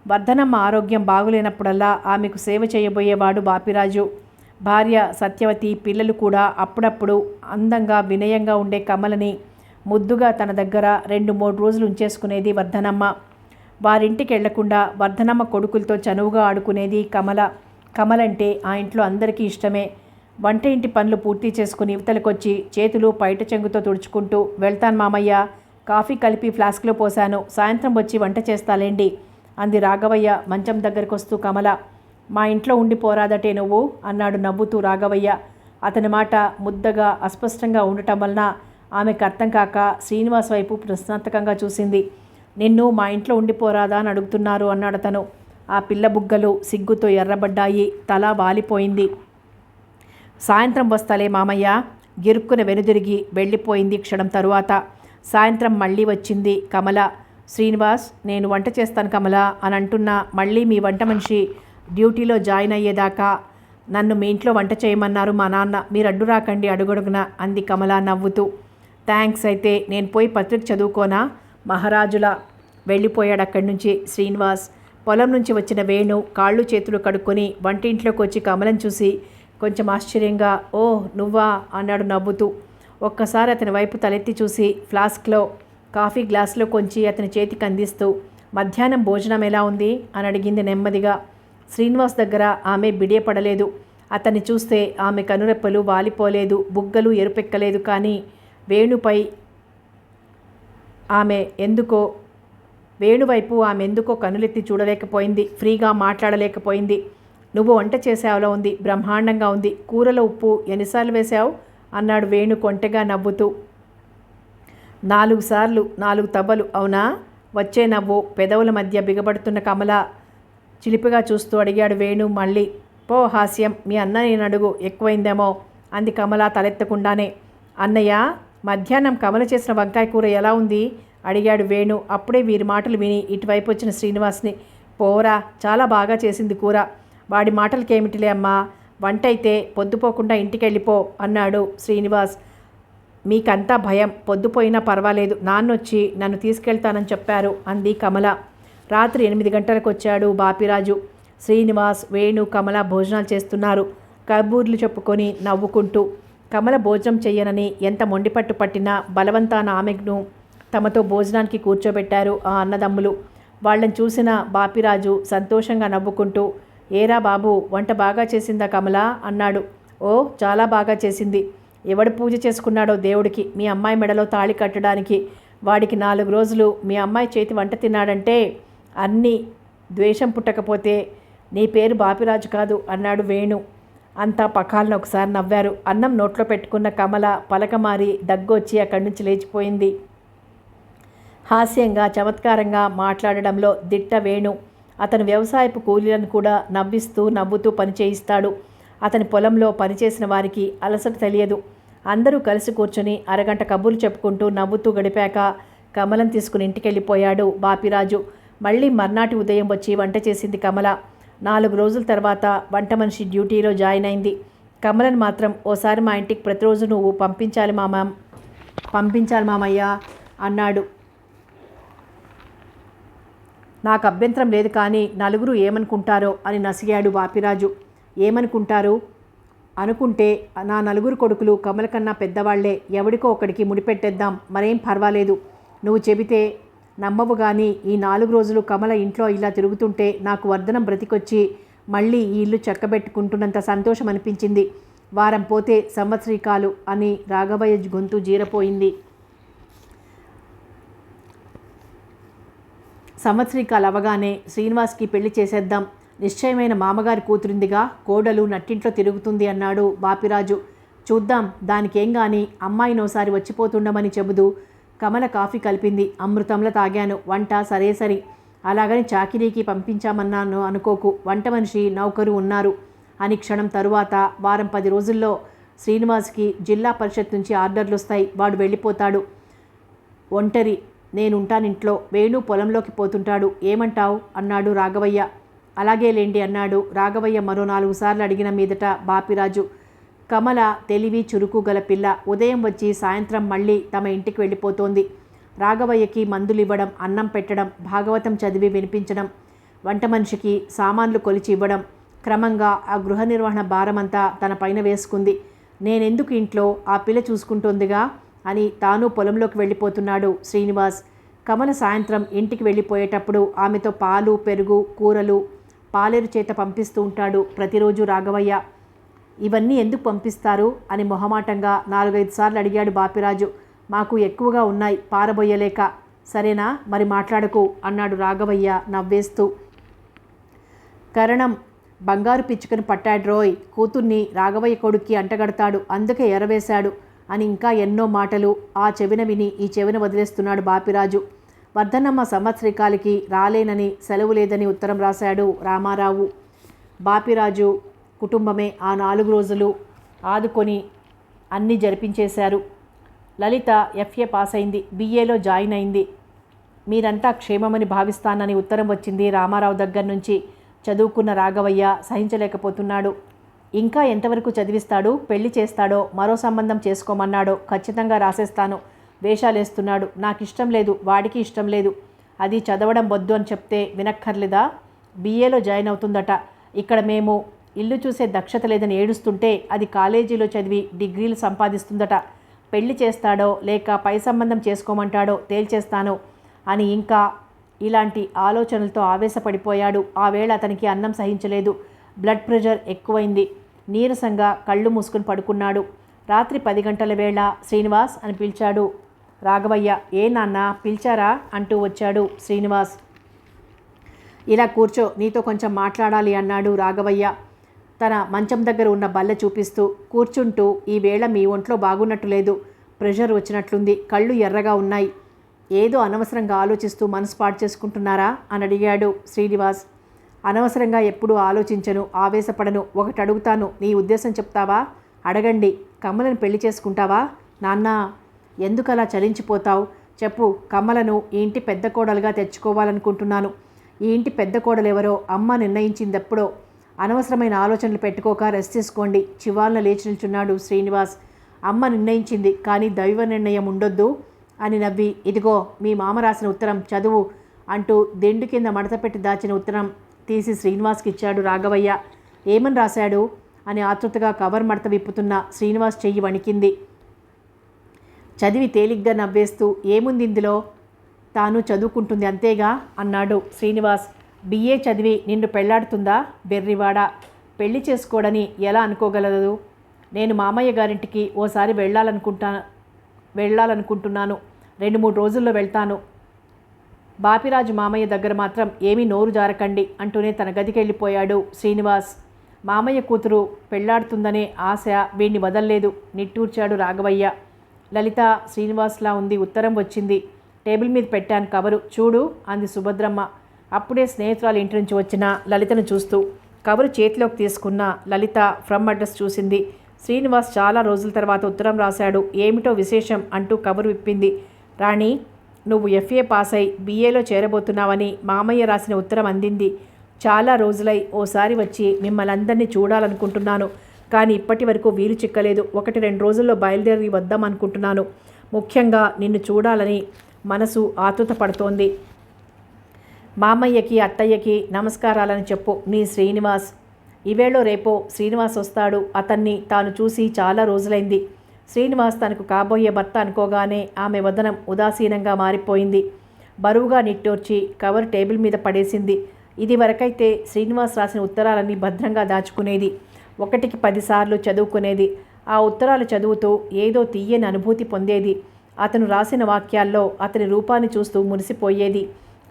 A: వర్ధనమ్మ ఆరోగ్యం బాగులేనప్పుడల్లా ఆమెకు సేవ చేయబోయేవాడు బాపిరాజు. భార్య సత్యవతి, పిల్లలు కూడా అప్పుడప్పుడు అందంగా వినయంగా ఉండే కమలని ముద్దుగా తన దగ్గర 2-3 రోజులు ఉంచేసుకునేది వర్ధనమ్మ. వారింటికి వెళ్లకుండా వర్ధనమ్మ కొడుకులతో చనువుగా ఆడుకునేది కమలంటే ఆ ఇంట్లో అందరికీ ఇష్టమే. వంట ఇంటి పనులు పూర్తి చేసుకుని ఇవతలకొచ్చి చేతులు పైట చెంగుతో తుడుచుకుంటూ, వెళ్తాను మామయ్య, కాఫీ కలిపి ఫ్లాస్క్లో పోశాను, సాయంత్రం వచ్చి వంట చేస్తాలేండి అంది రాఘవయ్య మంచం దగ్గరకు వస్తూ. కమల, మా ఇంట్లో ఉండిపోరాదటే నువ్వు అన్నాడు నవ్వుతూ రాఘవయ్య. అతని మాట ముద్దగా అస్పష్టంగా ఉండటం వలన ఆమెకు అర్థం కాక శ్రీనివాస్ వైపు ప్రశ్నార్థకంగా చూసింది. నిన్ను మా ఇంట్లో ఉండిపోరాదా అని అడుగుతున్నారు అన్నాడు అతను. ఆ పిల్ల బుగ్గలు సిగ్గుతో ఎర్రబడ్డాయి, తల వాలిపోయింది. సాయంత్రం వస్తాలే మామయ్య గిరుక్కున వెనుదిరిగి వెళ్ళిపోయింది. క్షణం తరువాత సాయంత్రం మళ్ళీ వచ్చింది కమల. శ్రీనివాస్, నేను వంట చేస్తాను కమల అని అంటున్నా మళ్ళీ మీ వంట మనిషి డ్యూటీలో జాయిన్ అయ్యేదాకా నన్ను మీ ఇంట్లో వంట చేయమన్నారు మా నాన్న, మీరు అడ్డు రాకండి అడుగడుగున అంది కమల నవ్వుతూ. థ్యాంక్స్, అయితే నేను పోయి పత్రిక చదువుకోనా? మహారాజులా వెళ్ళిపోయాడు అక్కడి నుంచి శ్రీనివాస్. పొలం నుంచి వచ్చిన వేణు కాళ్ళు చేతులు కడుక్కొని వంటింట్లోకి వచ్చి కమలను చూసి కొంచెం ఆశ్చర్యంగా, ఓ నువ్వా అన్నాడు నవ్వుతూ. ఒక్కసారి అతని వైపు తలెత్తి చూసి ఫ్లాస్క్లో కాఫీ గ్లాసులో కొంచి అతని చేతికి అందిస్తూ, మధ్యాహ్నం భోజనం ఎలా ఉంది అని అడిగింది నెమ్మదిగా. శ్రీనివాస్ దగ్గర ఆమె బిడియపడలేదు. అతన్ని చూస్తే ఆమె కనురెప్పలు వాలిపోలేదు, బుగ్గలు ఎరుపెక్కలేదు. కానీ వేణువైపు ఆమె ఎందుకో కనులెత్తి చూడలేకపోయింది, ఫ్రీగా మాట్లాడలేకపోయింది. నువ్వు వంట చేసావులో ఉంది, బ్రహ్మాండంగా ఉంది. కూరలో ఉప్పు ఎన్నిసార్లు వేశావు అన్నాడు వేణు కొంటెగా నవ్వుతూ. 4 సార్లు, 4 తవ్వలు. అవునా? వచ్చే నవ్వు పెదవుల మధ్య బిగబడుతున్న కమల చిలిపిగా చూస్తూ అడిగాడు వేణు మళ్ళీ. పో హాస్యం, మీ అన్న నేను అడుగు, ఎక్కువైందేమో అంది కమల తలెత్తకుండానే. అన్నయ్య, మధ్యాహ్నం కమల చేసిన వంకాయ కూర ఎలా ఉంది అడిగాడు వేణు. అప్పుడే వీరి మాటలు విని ఇటువైపు వచ్చిన శ్రీనివాస్ని, పోరా చాలా బాగా చేసింది కూర. వాడి మాటలకేమిటిలే అమ్మా, వంట అయితే పొద్దుపోకుండా ఇంటికి వెళ్ళిపో అన్నాడు శ్రీనివాస్. మీకంతా భయం, పొద్దుపోయినా పర్వాలేదు, నాన్నొచ్చి నన్ను తీసుకెళ్తానని చెప్పారు అంది కమల. రాత్రి 8 గంటలకు వచ్చాడు బాపిరాజు. శ్రీనివాస్, వేణు, కమల భోజనాలు చేస్తున్నారు కబూర్లు చెప్పుకొని నవ్వుకుంటూ. కమల భోజనం చెయ్యనని ఎంత మొండిపట్టు పట్టినా బలవంతాన ఆమెను తమతో భోజనానికి కూర్చోబెట్టారు ఆ అన్నదమ్ములు. వాళ్ళని చూసిన బాపిరాజు సంతోషంగా నవ్వుకుంటూ, ఏరా బాబు, వంట బాగా చేసిందా కమల అన్నాడు. ఓ చాలా బాగా చేసింది. ఎవడు పూజ చేసుకున్నాడో దేవుడికి మీ అమ్మాయి మెడలో తాళి కట్టడానికి. వాడికి 4 రోజులు మీ అమ్మాయి చేతి వంట తిన్నాడంటే అన్నీ ద్వేషం పుట్టకపోతే నీ పేరు బాపిరాజు కాదు అన్నాడు వేణు. అంతా పకాలను ఒకసారి నవ్వారు. అన్నం నోట్లో పెట్టుకున్న కమల పలకమారి దగ్గొచ్చి అక్కడి నుంచి లేచిపోయింది. హాస్యంగా చమత్కారంగా మాట్లాడడంలో దిట్ట వేణు. అతను వ్యవసాయపు కూలీలను కూడా నవ్వుతూ పని చేయిస్తాడు. అతని పొలంలో పనిచేసిన వారికి అలసట తెలియదు. అందరూ కలిసి కూర్చొని అరగంట కబుర్లు చెప్పుకుంటూ నవ్వుతూ గడిపాక కమలం తీసుకుని ఇంటికెళ్ళిపోయాడు బాపిరాజు. మళ్ళీ మర్నాటి ఉదయం వచ్చి వంట చేసింది కమల. 4 రోజుల తర్వాత వంట మనిషి డ్యూటీలో జాయిన్ అయింది. కమలను మాత్రం ఓసారి మా ఇంటికి ప్రతిరోజు నువ్వు పంపించాలి మామయ్య అన్నాడు. నాకు అభ్యంతరం లేదు, కానీ నలుగురు ఏమనుకుంటారో అని నసిగాడు బాపిరాజు. ఏమనుకుంటారు? అనుకుంటే నా 4 కొడుకులు కమల కన్నా పెద్దవాళ్లే. ఎవడికో ఒకడికి ముడిపెట్టేద్దాం, మరేం పర్వాలేదు. నువ్వు చెబితే నమ్మవు. కానీ ఈ 4 రోజులు కమల ఇంట్లో ఇలా తిరుగుతుంటే నాకు వర్ధనం బ్రతికొచ్చి మళ్ళీ ఈ ఇల్లు చక్కబెట్టుకుంటున్నంత సంతోషం అనిపించింది. వారం పోతే సంవత్సరీకాలు అని రాఘవయ్య గొంతు జీరపోయింది. సంవత్సరీకాలు అవగానే శ్రీనివాస్కి పెళ్లి చేసేద్దాం. నిశ్చయమైన మామగారి కూతురిందిగా, కోడలు నట్టింట్లో తిరుగుతుంది అన్నాడు బాపిరాజు. చూద్దాం, దానికేం గాని అమ్మాయినోసారి వచ్చిపోతుండమని చెబుదు. కమల కాఫీ కలిపింది. అమృతంలో తాగాను. వంట సరే అలాగని చాకిరీకి పంపించామన్నాను అనుకోకు. వంట మనిషి నౌకరు ఉన్నారు అని క్షణం తరువాత వారం 10 రోజుల్లో శ్రీనివాస్కి జిల్లా పరిషత్ నుంచి ఆర్డర్లు వస్తాయి. వాడు వెళ్ళిపోతాడు. ఒంటరి నేనుంటానింట్లో. వేణు పొలంలోకి పోతుంటాడు. ఏమంటావు అన్నాడు రాఘవయ్య. అలాగేలేండి అన్నాడు రాఘవయ్య మరో 4 సార్లు అడిగిన మీదట బాపిరాజు. కమల తెలివి చురుకు గల పిల్ల. ఉదయం వచ్చి సాయంత్రం మళ్ళీ తమ ఇంటికి వెళ్ళిపోతోంది. రాఘవయ్యకి మందులు ఇవ్వడం, అన్నం పెట్టడం, భాగవతం చదివి వినిపించడం, వంట మనిషికి సామాన్లు కొలిచి ఇవ్వడం, క్రమంగా ఆ గృహ నిర్వహణ భారమంతా తన పైన వేసుకుంది. నేనెందుకు ఇంట్లో, ఆ పిల్ల చూసుకుంటోందిగా అని తాను పొలంలోకి వెళ్ళిపోతున్నాడు శ్రీనివాస్. కమల సాయంత్రం ఇంటికి వెళ్ళిపోయేటప్పుడు ఆమెతో పాలు, పెరుగు, కూరలు పాలేరు చేత పంపిస్తూ ఉంటాడు ప్రతిరోజు రాఘవయ్య. ఇవన్నీ ఎందుకు పంపిస్తారు అని మొహమాటంగా 4-5 సార్లు అడిగాడు బాపిరాజు. మాకు ఎక్కువగా ఉన్నాయి, పారబోయలేక. సరేనా, మరి మాట్లాడకు అన్నాడు రాఘవయ్య నవ్వేస్తూ. కరణం బంగారు పిచ్చుకను పట్టాడ్రోయ్, కూతుర్ని రాఘవయ్య కొడుక్కి అంటగడతాడు, అందుకే ఎరవేశాడు అని ఇంకా ఎన్నో మాటలు ఆ చెవిన విని ఈ చెవిన వదిలేస్తున్నాడు బాపిరాజు. వర్ధనమ్మ సంవత్సరికాలకి రాలేనని, సెలవు లేదని ఉత్తరం రాశాడు రామారావు. బాపిరాజు కుటుంబమే ఆ 4 రోజులు ఆదుకొని అన్నీ జరిపించేశారు. లలిత FA పాస్ అయింది, BAలో జాయిన్ అయింది. మీరంతా క్షేమమని భావిస్తానని ఉత్తరం వచ్చింది రామారావు దగ్గర నుంచి. చదువుకున్న రాఘవయ్య సహించలేకపోతున్నాడు. ఇంకా ఎంతవరకు చదివిస్తాడు? పెళ్లి చేస్తాడో, మరో సంబంధం చేసుకోమన్నాడో ఖచ్చితంగా రాసేస్తాను. వేషాలేస్తున్నాడు. నాకు ఇష్టం లేదు, వాడికి ఇష్టం లేదు. అది చదవడం వద్దు అని చెప్తే వినక్కర్లేదా? BAలో జాయిన్ అవుతుందట. ఇక్కడ మేము ఇల్లు చూసే దక్షత లేదని ఏడుస్తుంటే అది కాలేజీలో చదివి డిగ్రీలు సంపాదిస్తుందట. పెళ్లి చేస్తాడో లేక పై సంబంధం చేసుకోమంటాడో తేల్చేస్తాను అని ఇంకా ఇలాంటి ఆలోచనలతో ఆవేశపడిపోయాడు. ఆ వేళ అతనికి అన్నం సహించలేదు. బ్లడ్ ప్రెషర్ ఎక్కువైంది. నీరసంగా కళ్ళు మూసుకుని పడుకున్నాడు. రాత్రి 10 గంటల వేళ శ్రీనివాస్ అని పిలిచాడు రాఘవయ్య. ఏ నాన్న పిలిచారా అంటూ వచ్చాడు శ్రీనివాస్. ఇలా కూర్చో, నీతో కొంచెం మాట్లాడాలి అన్నాడు రాఘవయ్య తన మంచం దగ్గర ఉన్న బల్ల చూపిస్తూ. కూర్చుంటూ, ఈ వేళ మీ ఒంట్లో బాగున్నట్టు లేదు, ప్రెషర్ వచ్చినట్లుంది, కళ్ళు ఎర్రగా ఉన్నాయి. ఏదో అనవసరంగా ఆలోచిస్తూ మనసు పాడు చేసుకుంటున్నారా అని అడిగాడు శ్రీనివాస్. అనవసరంగా ఎప్పుడూ ఆలోచించను, ఆవేశపడను. ఒకటి అడుగుతాను, నీ ఉద్దేశం చెప్తావా? అడగండి. కమలను పెళ్లి చేసుకుంటావా? నాన్న, ఎందుకలా చలించిపోతావు? చెప్పు. కమలను ఈ ఇంటి పెద్ద కోడలుగా తెచ్చుకోవాలనుకుంటున్నాను. ఈ ఇంటి పెద్ద కోడలెవరో అమ్మ నిర్ణయించిందెప్పుడో. అనవసరమైన ఆలోచనలు పెట్టుకోక రెస్ట్ తీసుకోండి. చివాలన లేచి నిల్చున్నాడు శ్రీనివాస్. అమ్మ నిర్ణయించింది, కానీ దైవ నిర్ణయం ఉండొద్దు అని నవ్వి, ఇదిగో మీ మామ రాసిన ఉత్తరం చదువు అంటూ దిండు కింద మడతపెట్టి దాచిన ఉత్తరం తీసి శ్రీనివాస్కి ఇచ్చాడు రాఘవయ్య. ఏమని రాశాడు అని ఆతృతగా కవర్ మడత విప్పుతున్న శ్రీనివాస్ చెయ్యి వణికింది. చదివి తేలిగ్గా నవ్వేస్తూ, ఏముంది ఇందులో, తాను చదువుకుంటుంది అంతేగా అన్నాడు శ్రీనివాస్. BA చదివి నిన్ను పెళ్లాడుతుందా? బెర్రివాడా, పెళ్లి చేసుకోడని ఎలా అనుకోగలదు? నేను మామయ్య గారింటికి ఓసారి వెళ్ళాలనుకుంటున్నాను. 2-3 రోజుల్లో వెళ్తాను. బాపిరాజు మామయ్య దగ్గర మాత్రం ఏమీ నోరు జారకండి అంటూనే తన గదికి వెళ్ళిపోయాడు శ్రీనివాస్. మామయ్య కూతురు పెళ్లాడుతుందనే ఆశ వీడిని వదల్లేదు. నిట్టూర్చాడు రాఘవయ్య. లలిత శ్రీనివాస్లా ఉంది. ఉత్తరం వచ్చింది. టేబుల్ మీద పెట్టాను కవరు చూడు అంది సుభద్రమ్మ. అప్పుడే స్నేహితురాలు ఇంటి నుంచి వచ్చిన లలితను చూస్తూ కవరు చేతిలోకి తీసుకున్న లలిత ఫ్రమ్ అడ్రస్ చూసింది. శ్రీనివాస్ చాలా రోజుల తర్వాత ఉత్తరం రాశాడు. ఏమిటో విశేషం అంటూ కవరు విప్పింది. రాణి, నువ్వు ఎఫ్ఏ పాస్ అయి బీఏలో చేరబోతున్నావని మామయ్య రాసిన ఉత్తరం అందింది. చాలా రోజులై ఓసారి వచ్చి మిమ్మల్ని అందరినీ చూడాలనుకుంటున్నాను. కానీ ఇప్పటి వరకు వీలు చిక్కలేదు. 1-2 రోజుల్లో బయలుదేరి వద్దామనుకుంటున్నాను. ముఖ్యంగా నిన్ను చూడాలని మనసు ఆతృత పడుతోంది. మామయ్యకి అత్తయ్యకి నమస్కారాలని చెప్పు. నీ శ్రీనివాస్. ఇవేళో రేపో శ్రీనివాస్ వస్తాడు. అతన్ని తాను చూసి చాలా రోజులైంది. శ్రీనివాస్ తనకు కాబోయే భర్త అనుకోగానే ఆమె వదనం ఉదాసీనంగా మారిపోయింది. బరువుగా నిట్టూర్చి కవర్ టేబుల్ మీద పడేసింది. ఇది వరకైతే శ్రీనివాస్ రాసిన ఉత్తరాలన్నీ భద్రంగా దాచుకునేది. 1కి 10 సార్లు చదువుకునేది. ఆ ఉత్తరాలు చదువుతూ ఏదో తీయని అనుభూతి పొందేది. అతను రాసిన వాక్యాల్లో అతని రూపాన్ని చూస్తూ మురిసిపోయేది.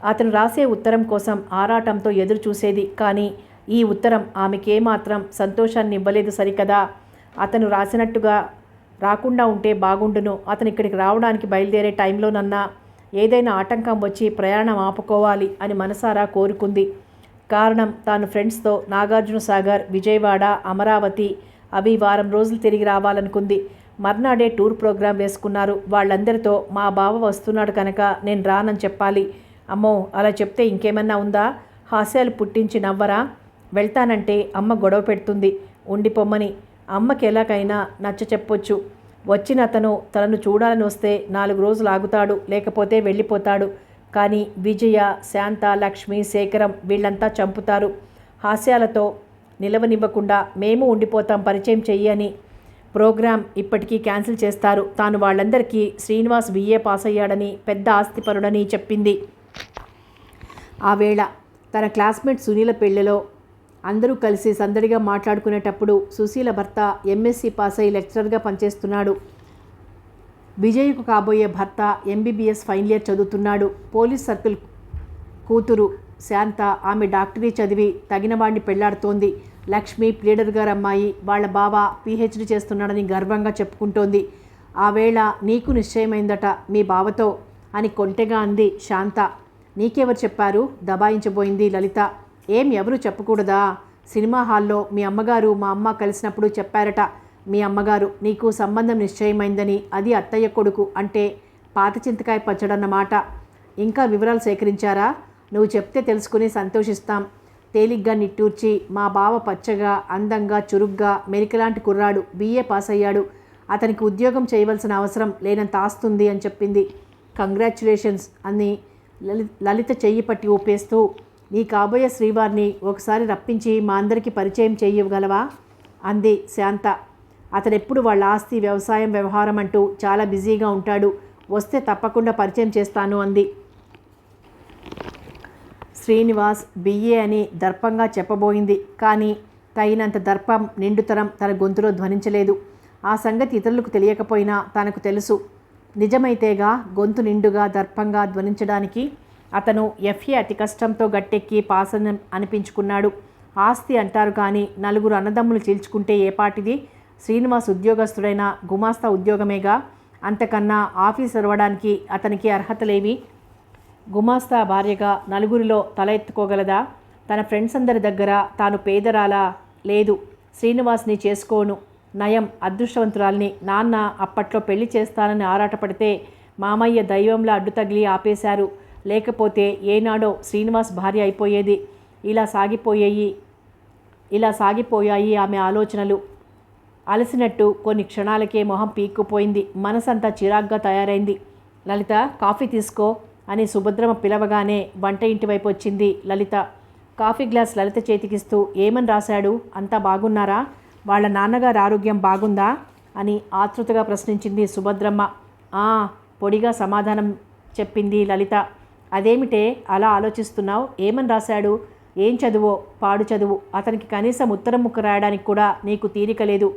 A: అతను రాసే ఉత్తరం కోసం ఆరాటంతో ఎదురు చూసేది. కానీ ఈ ఉత్తరం ఆమెకేమాత్రం సంతోషాన్ని ఇవ్వలేదు సరికదా. అతను రాసినట్టుగా రాకుండా ఉంటే బాగుండును. అతను ఇక్కడికి రావడానికి బయలుదేరే టైంలోనన్నా ఏదైనా ఆటంకం వచ్చి ప్రయాణం ఆపుకోవాలి అని మనసారా కోరుకుంది. కారణం, తాను ఫ్రెండ్స్తో నాగార్జున సాగర్, విజయవాడ, అమరావతి అవి వారం రోజులు తిరిగి రావాలనుకుంది. మర్నాడే టూర్ ప్రోగ్రాం వేసుకున్నారు. వాళ్ళందరితో మా బావ వస్తున్నాడు కనుక నేను రానని చెప్పాలి. అమ్మో, అలా చెప్తే ఇంకేమన్నా ఉందా? హాస్యాలు పుట్టించి నవ్వరా? వెళ్తానంటే అమ్మ గొడవ పెడుతుంది. ఉండిపోమ్మని అమ్మకి ఎలాగైనా నచ్చ చెప్పొచ్చు. వచ్చిన అతను తనను చూడాలని వస్తే 4 రోజులు ఆగుతాడు, లేకపోతే వెళ్ళిపోతాడు. కానీ విజయ, శాంత, లక్ష్మి, శేఖరం వీళ్ళంతా చంపుతారు. హాస్యాలతో నిలవనివ్వకుండా మేము ఉండిపోతాం, పరిచయం చెయ్యి అని. ప్రోగ్రాం ఇప్పటికీ క్యాన్సిల్ చేస్తారు. తాను వాళ్ళందరికీ శ్రీనివాస్ బిఏ పాస్ అయ్యాడని, పెద్ద ఆస్తిపరుడని చెప్పింది. ఆ వేళ తన క్లాస్మేట్ సునీల పెళ్లిలో అందరూ కలిసి సందడిగా మాట్లాడుకునేటప్పుడు సుశీల భర్త ఎంఎస్సి పాస్ అయి లెక్చరర్గా పనిచేస్తున్నాడు. విజయ్కు కాబోయే భర్త ఎంబీబీఎస్ ఫైనల్ ఇయర్ చదువుతున్నాడు. పోలీస్ సర్కిల్ కూతురు శాంత ఆమె డాక్టరీ చదివి తగిన వాడిని పెళ్లాడుతోంది. లక్ష్మి ప్లీడర్ గారు అమ్మాయి. వాళ్ళ బావ పీహెచ్డీ చేస్తున్నాడని గర్వంగా చెప్పుకుంటోంది. ఆ వేళ నీకు నిశ్చయమైందట మీ బావతో అని కొంటెగా అంది శాంత. నీకెవరు చెప్పారు? దబాయించబోయింది లలిత. ఏం ఎవరు చెప్పకూడదా? సినిమా హాల్లో మీ అమ్మగారు మా అమ్మ కలిసినప్పుడు చెప్పారట. మీ అమ్మగారు నీకు సంబంధం నిశ్చయమైందని. అది అత్తయ్య కొడుకు అంటే పాత చింతకాయ పచ్చడన్నమాట. ఇంకా వివరాలు సేకరించారా? నువ్వు చెప్తే తెలుసుకుని సంతోషిస్తాం. తేలిగ్గా నిట్టూర్చి మా బావ పచ్చగా, అందంగా, చురుగ్గా, మెరికలాంటి కుర్రాడు. బిఏ పాస్ అయ్యాడు. అతనికి ఉద్యోగం చేయవలసిన అవసరం లేనంత ఆస్తుంది అని చెప్పింది. కంగ్రాచ్యులేషన్స్ అని లలిత చెయ్యి పట్టి ఊపేస్తూ, నీ కాబోయే శ్రీవారిని ఒకసారి రప్పించి మా అందరికీ పరిచయం చేయగలవా అంది శాంత. అతనెప్పుడు వాళ్ళ ఆస్తి, వ్యవసాయం, వ్యవహారం అంటూ చాలా బిజీగా ఉంటాడు. వస్తే తప్పకుండా పరిచయం చేస్తాను అంది. శ్రీనివాస్ బిఏ అని దర్పంగా చెప్పబోయింది. కానీ తగినంత దర్పం, నిండుతరం తన గొంతులో ధ్వనించలేదు. ఆ సంగతి ఇతరులకు తెలియకపోయినా తనకు తెలుసు. నిజమైతేగా గొంతు నిండుగా దర్పంగా ధ్వనించడానికి. అతను ఎఫ్ఏ అతి కష్టంతో గట్టెక్కి పాస్ అనిపించుకున్నాడు. ఆస్తి అంటారు కానీ 4 అన్నదమ్ములు చీల్చుకుంటే ఏపాటిది? శ్రీనివాస్ ఉద్యోగస్తుడైన గుమాస్తా ఉద్యోగమేగా. అంతకన్నా ఆఫీసర్ అవ్వడానికి అతనికి అర్హతలేవి? గుమాస్తా భార్యగా నలుగురిలో తల ఎత్తుకోగలదా? తన ఫ్రెండ్స్ అందరి దగ్గర తాను పేదరాలా? లేదు. శ్రీనివాస్ని చేసుకోను. నయం అదృష్టవంతురాల్ని. నాన్న అప్పట్లో పెళ్లి చేస్తానని ఆరాటపడితే మామయ్య దైవంలా అడ్డు తగిలి ఆపేశారు. లేకపోతే ఏనాడో శ్రీనివాస్ భార్య అయిపోయేది. ఇలా సాగిపోయాయి ఆమె ఆలోచనలు. అలసినట్టు కొన్ని క్షణాలకే మొహం పీక్కుపోయింది. మనసంతా చిరాగ్గా తయారైంది. లలిత, కాఫీ తీసుకో అని సుభద్రమ్మ పిలవగానే వంట ఇంటి వైపు వచ్చింది లలిత. కాఫీ గ్లాస్ లలిత చేతికిస్తూ, ఏమని రాశాడు? అంతా బాగున్నారా? వాళ్ళ నాన్నగారి ఆరోగ్యం బాగుందా అని ఆతృతగా ప్రశ్నించింది సుభద్రమ్మ. పొడిగా సమాధానం చెప్పింది లలిత. అదేమిటే అలా ఆలోచిస్తున్నావు? ఏమని రాశాడు? ఏం చదువో, పాడు చదువు. అతనికి కనీసం ఉత్తరం ముక్క రాయడానికి కూడా నీకు తీరిక లేదు.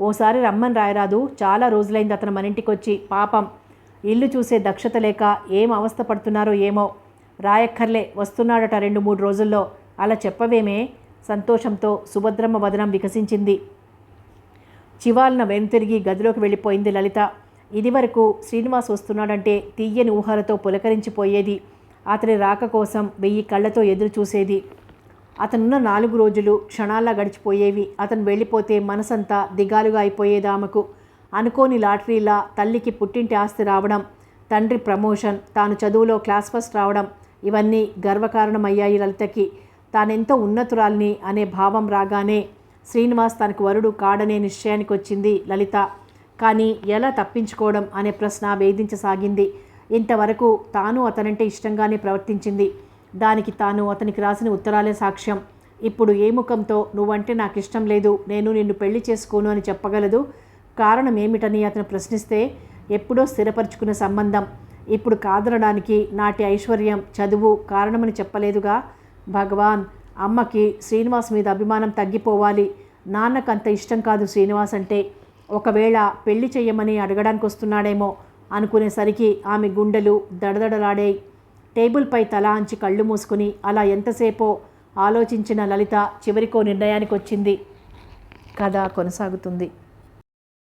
A: ఓసారి రమ్మని రాయరాదు? చాలా రోజులైంది అతను మన ఇంటికొచ్చి. పాపం, ఇల్లు చూసే దక్షత లేక ఏం అవస్థ పడుతున్నారో ఏమో. రాయక్కర్లే, వస్తున్నాడట 2-3 రోజుల్లో. అలా చెప్పవేమే? సంతోషంతో సుభద్రమ్మ వదనం వికసించింది. చివాలన వెనుతిరిగి గదిలోకి వెళ్ళిపోయింది లలిత. ఇదివరకు శ్రీనివాస్ వస్తున్నాడంటే తీయని ఊహలతో పులకరించిపోయేది. అతని రాక కోసం 1000 కళ్ళతో ఎదురు చూసేది. అతనున్న 4 రోజులు క్షణాల్లా గడిచిపోయేవి. అతను వెళ్ళిపోతే మనసంతా దిగాలుగా అయిపోయేది ఆమెకు. అనుకోని లాటరీలా తల్లికి పుట్టింటి ఆస్తి రావడం, తండ్రి ప్రమోషన్, తాను చదువులో క్లాస్ ఫస్ట్ రావడం, ఇవన్నీ గర్వకారణమయ్యాయి లలితకి. తానెంతో ఉన్నతురాల్ని అనే భావం రాగానే శ్రీనివాస్ తనకు వరుడు కాడనే నిశ్చయానికి వచ్చింది లలిత. కానీ ఎలా తప్పించుకోవడం అనే ప్రశ్న వేధించసాగింది. ఇంతవరకు తాను అతనంటే ఇష్టంగానే ప్రవర్తించింది. దానికి తాను అతనికి రాసిన ఉత్తరాలే సాక్ష్యం. ఇప్పుడు ఏ ముఖంతో నువ్వంటే నాకు ఇష్టం లేదు, నేను నిన్ను పెళ్లి చేసుకోను అని చెప్పగలదు? కారణం ఏమిటని అతను ప్రశ్నిస్తే ఎప్పుడో స్థిరపరుచుకున్న సంబంధం ఇప్పుడు కాదనడానికి నాటి ఐశ్వర్యం, చదువు కారణమని చెప్పలేదుగా. భగవాన్, అమ్మకి శ్రీనివాస్ మీద అభిమానం తగ్గిపోవాలి. నాన్నకు అంత ఇష్టం కాదు శ్రీనివాస్ అంటే. ఒకవేళ పెళ్లి చెయ్యమని అడగడానికి వస్తున్నాడేమో అనుకునేసరికి ఆమె గుండెలు దడదడలాడాయి. టేబుల్పై తల అంచి కళ్ళు మూసుకుని అలా ఎంతసేపో ఆలోచించిన లలిత చివరికో నిర్ణయానికి వచ్చింది. కథ కొనసాగుతుంది.